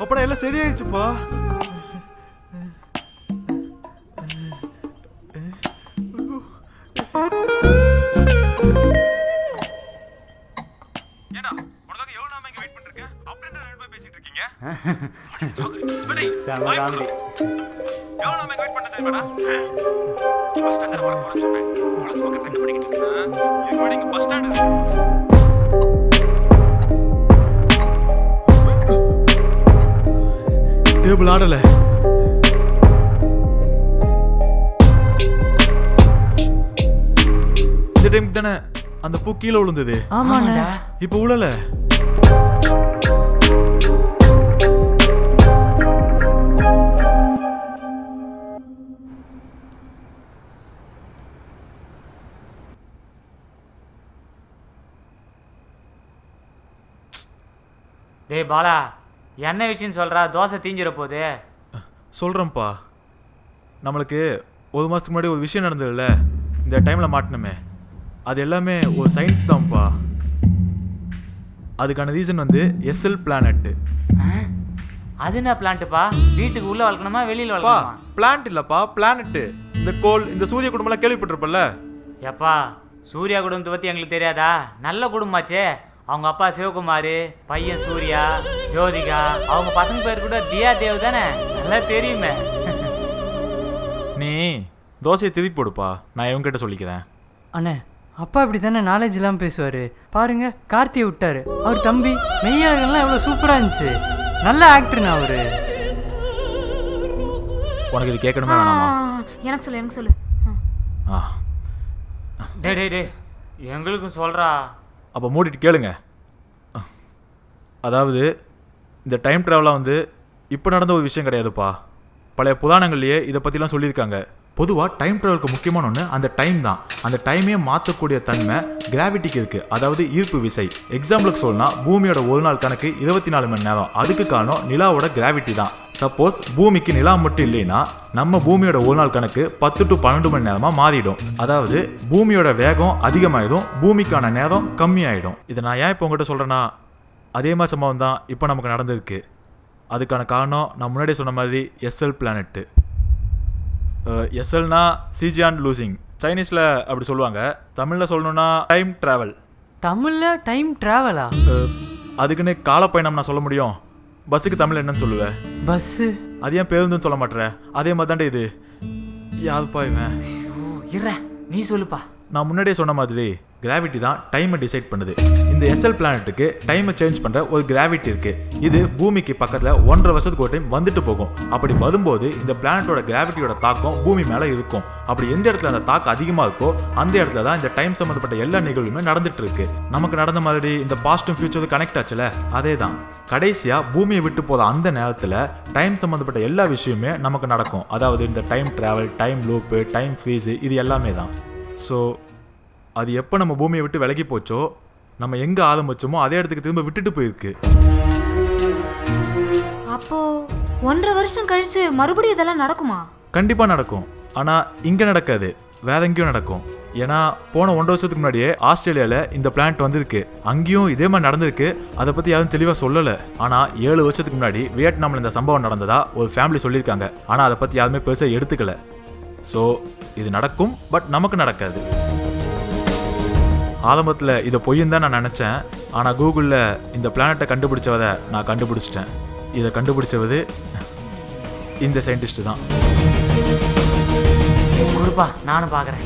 அப்ப எல்லாம் சரியாயிடுச்சுப்பா. ஏண்டா உனக்காக எவ்வளவு நாம இங்க வெயிட் பண்ணிருக்கேன்? அப்படின்ற ரெண்டு பேசிட்டு இருக்கீங்க. செம காமெடி. எவ்வளவு நாம இங்க வெயிட் பண்ணது தெரியுமாடா? நீ பஸ் ஸ்டாண்ட் வர போறேன்னு சொன்னேன். உனக்கு பக்கத்துல என்ன பண்ணிக்கிட்டு இருக்கேன்? இதுக்கு முன்னாடி இங்க பஸ் ஸ்டாண்ட் டேபிள் ஆடல. இந்த டைமுக்கு தானே அந்த பூ கீழே விழுந்தது. ஆமாண்டா. இப்ப உழல. டேய் பாலா, என்ன விஷயம் சொல்கிறா? தோசை தீஞ்சிட போகுது. சொல்கிறேன்ப்பா, நம்மளுக்கு ஒரு மாதத்துக்கு முன்னாடி ஒரு விஷயம் நடந்ததில்ல, இந்த டைமில் மாட்டினமே, அது எல்லாமே ஒரு சயின்ஸ் தான்ப்பா. அதுக்கான ரீசன் வந்து எஸ்எல் பிளானட்டு. அது என்ன பிளான்ட்டுப்பா? வீட்டுக்கு உள்ளே வளர்க்கணுமா வெளியில் பா வளர்க்கணுமா? பிளான்ட் இல்லைப்பா, பிளானட்டு. இந்த கோள், இந்த சூரிய குடும்பம்லாம் கேள்விப்பட்டிருப்பல்ல? எப்பா சூர்யா குடும்பத்தை பற்றி எங்களுக்கு தெரியாதா? நல்ல குடும்பமாச்சே. அவங்க அப்பா சிவகுமார், பையன் சூர்யா, ஜோதிகா, அவங்க பசங்க பேர் கூட தியா தேவ் தானே, நல்லா தெரியுமே. நீ தோசையை திருப்பி போடுப்பா, நான் இவங்ககிட்ட சொல்லிக்கிறேன். அண்ணே, அப்பா இப்படி தானே நாலேஜ் இல்லாமல் பேசுவார். பாருங்க, கார்த்தியை விட்டாரு. அவர் தம்பி மெய்யழகெல்லாம் எவ்வளோ சூப்பராக இருந்துச்சு. நல்ல ஆக்டர்ண்ணா அவரு. உனக்கு இது கேட்கணுமே வேணாமா? எனக்கு சொல்லு எனக்கு சொல்லு. ஆ டே எங்களுக்கும் சொல்கிறா. அப்போ மூடிட்டு கேளுங்க. அதாவது இந்த டைம் ட்ராவலாக வந்து இப்போ நடந்த ஒரு விஷயம் கிடையாதுப்பா. பழைய புராணங்கள்லேயே இதை பற்றிலாம் சொல்லியிருக்காங்க. பொதுவாக டைம் ட்ராவலுக்கு முக்கியமான ஒன்று அந்த டைம் தான். அந்த டைமே மாற்றக்கூடிய தன்மை கிராவிட்டிக்கு இருக்குது, அதாவது ஈர்ப்பு விசை. எக்ஸாம்பிளுக்கு சொல்லணும்னா பூமியோட ஒரு நாள் கணக்கு 24 மணி நேரம். அதுக்கு காரணம் நிலாவோட கிராவிட்டி தான். சப்போஸ் பூமிக்கு நிலா மட்டும் இல்லைன்னா நம்ம பூமியோட ஒரு நாள் கணக்கு 10 to 12 மணி நேரமாக மாறிடும். அதாவது பூமியோட வேகம் அதிகமாகிடும், பூமிக்கான நேரம் கம்மியாயிடும். இதை நான் ஏன் இப்போ உங்கள்கிட்ட சொல்கிறேன்னா, அதே மாதிரி சம்பவம் தான் இப்போ நமக்கு நடந்திருக்கு. அதுக்கான காரணம் நான் முன்னாடியே சொன்ன மாதிரி எஸ்எல் பிளானெட்டு. எஸ்எல்னா சீஜியான் லூசிங், சைனீஸில் அப்படி சொல்லுவாங்க. தமிழில் சொல்லணுன்னா டைம் ட்ராவல். தமிழில் டைம் ட்ராவலா? அதுக்குன்னு காலப்பயணம் நான் சொல்ல முடியும். பஸ்ஸுக்கு தமிழ் என்னன்னு சொல்லுவேன்? பஸ்ஸு. அது ஏன் பேருந்துன்னு சொல்ல மாட்டேற? அதே மாதிரி தாண்டே இது. யாருப்பா இவன்? இற நீ சொல்லுப்பா. நான் முன்னாடியே சொன்ன மாதிரி கிராவிட்டி தான் டைமை டிசைட் பண்ணுது. இந்த எஸ்எல் பிளானட்டுக்கு டைமை சேஞ்ச் பண்ணுற ஒரு கிராவிட்டி இருக்குது. இது பூமிக்கு பக்கத்தில் 1.5 வருஷத்துக்கு ஒரு டைம் வந்துட்டு போகும். அப்படி வரும்போது இந்த பிளானட்டோட கிராவிட்டியோட தாக்கம் பூமி மேலே இருக்கும். அப்படி எந்த இடத்துல அந்த தாக்கம் அதிகமாக இருக்கோ அந்த இடத்துல தான் இந்த டைம் சம்மந்தப்பட்ட எல்லா நிகழ்வுமே நடந்துட்டு இருக்கு. நமக்கு நடந்த மாதிரி இந்த பாஸ்ட்டும் ஃபியூச்சரும் கனெக்ட் ஆச்சுல, அதே தான். கடைசியாக பூமியை விட்டு போகிற அந்த நேரத்தில் டைம் சம்மந்தப்பட்ட எல்லா விஷயமே நமக்கு நடக்கும். அதாவது இந்த time travel, time loop, time freeze, இது எல்லாமே தான். ஸோ அது எப்போ நம்ம பூமியை விட்டு விலகி போச்சோ, நம்ம எங்கே ஆரம்பிச்சோமோ அதே இடத்துக்கு திரும்ப விட்டுட்டு போயிருக்கு. அப்போ 1.5 வருஷம் கழிச்சு மறுபடியும் இதெல்லாம் நடக்குமா? கண்டிப்பாக நடக்கும். ஆனால் இங்கே நடக்காது, வேற எங்கேயும் நடக்கும். ஏன்னா போன 1.5 வருஷத்துக்கு முன்னாடியே ஆஸ்திரேலியாவில் இந்த பிளானட் வந்திருக்கு. அங்கேயும் இதே மாதிரி நடந்திருக்கு. அதை பற்றி யாரும் தெளிவாக சொல்லலை. ஆனால் 7 வருஷத்துக்கு முன்னாடி வியட்நாமில் இந்த சம்பவம் நடந்ததா ஒரு ஃபேமிலி சொல்லியிருக்காங்க. ஆனால் அதை பற்றி யாருமே பெருசாக எடுத்துக்கல. ஸோ இது நடக்கும், பட் நமக்கு நடக்காது. ஆரம்பத்தில் இதை பொய்ன்னு தான் நான் நினச்சேன். ஆனால் கூகுளில் இந்த பிளானட்டை கண்டுபிடிச்சவதை நான் கண்டுபிடிச்சிட்டேன். இதை கண்டுபிடிச்சவது இந்த சயின்டிஸ்ட் தான். கொடுப்பா, நானும் பார்க்குறேன்.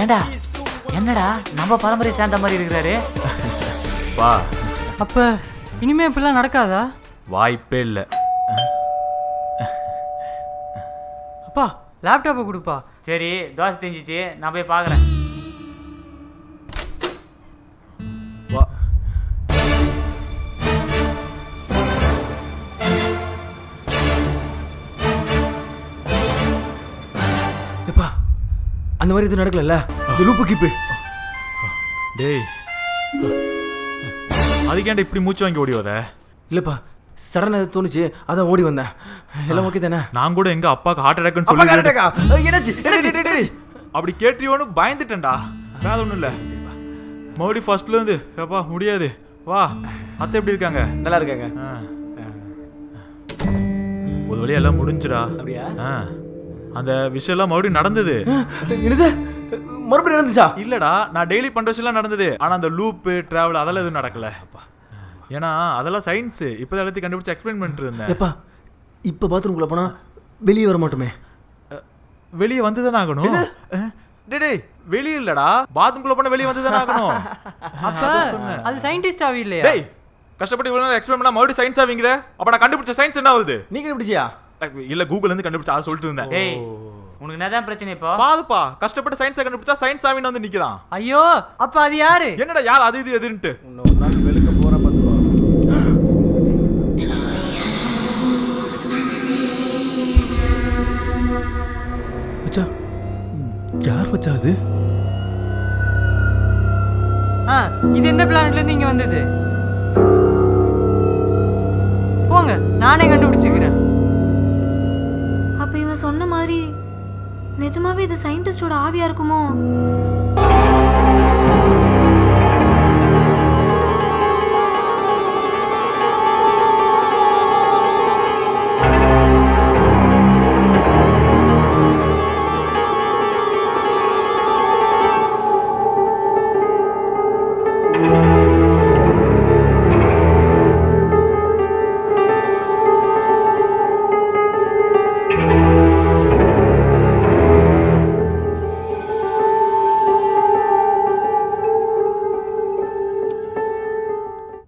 ஏண்டா என்னடா நம்ம பரம்பரை சேர்ந்த மாதிரி இருக்கிறாரு? வா. அப்போ இனிமே இப்படிலாம் நடக்காதா? வாய்ப்பே இல்லை. அப்பா லேப்டாப்பை கொடுப்பா. சரி, தோசை தெரிஞ்சிச்சு, நான் போய் பார்க்குறேன். வா. எப்பா அந்த மாதிரி இது நடக்கல. இது லூப்பு கீப்பு. டேய், அதுக்கேண்ட இப்படி மூச்சு வாங்கி ஓடி வர? இல்லைப்பா, சடனாக தோணுச்சு, அதான் ஓடி வந்தேன். எல்லாம் ஓகே தானே? நான் கூட எங்க அப்பாவுக்கு ஹார்ட் அட்டாக்னு சொல்லி அப்படி கேட்டியோன்னு பயந்துட்டேன்டா. வேற ஒன்றும் இல்லை. மறுபடியும் ஃபர்ஸ்ட்லேருந்து எப்பா முடியாது. வா. அத்தை எப்படி இருக்காங்க? நல்லா இருக்காங்க. ஒரு வழியா எல்லாம் முடிஞ்சுடா. அப்படியா? அந்த விஷயம்லாம் மறுபடியும் நடந்தது. என்னது மறுபடியும் நடந்துச்சா? இல்லடா, நான் டெய்லி பண்ற விஷயம்லாம் நடந்தது. ஆனா அந்த லூப்பு டிராவல் அதெல்லாம் எதுவும் நடக்கல. ஏன்னா அதெல்லாம் சயின்ஸ். இப்போ எல்லாத்தையும் கண்டுபிடிச்சு எக்ஸ்பிளைன் பண்ணிட்டு இருந்தேன். எப்பா இப்போ பாத்ரூம்குள்ள போனா வெளியே வர மாட்டோமே? வெளியே வந்து தானே ஆகணும். டேய், வெளியே இல்லடா, பாத்ரூம்குள்ள போனா வெளியே வந்து தானே ஆகணும். அப்போ அது சயின்டிஸ்ட் ஆவி இல்லையா? டேய், கஷ்டப்பட்டு இவ்வளவு நேரம் எக்ஸ்பிளைன் பண்ணா மறுபடியும் சயின்ஸ் ஆவீங்க. அப்ப நான் கண்டுபிடிச்ச சயின்ஸ் என்ன ஆகுது? நீ கண்டுபிடிச்சியா? இல்ல, கூகுள்ல இருந்து கண்டுபிடிச்சா அதை சொல்லிட்டு இருந்தேன். டேய், உனக்கு என்னதான் பிரச்சனை இப்போ? பாதுப்பா, கஷ்டப்பட்டு சயின்ஸை கண்டுபிடிச்சா சயின்ஸ் ஆவின்னு வந்து நிக்கிறான். ஐயோ, அப்ப அது யாரு? என்னடா யார் அது இது எதுன்ட்டு? இன்னொரு நாள் வெளுக்க போற பார்த்துக்கோ. மச்சான், யார் மச்சான் அது? இது எந்த பிளானட்ல இருந்து இங்க வந்தது? போங்க, நானே கண்டுபிடிச்சுக்கிறேன். அப்ப இவன் சொன்ன மாதிரி நிஜமாவே இது சயின்டிஸ்டோட ஆவியா இருக்குமோ?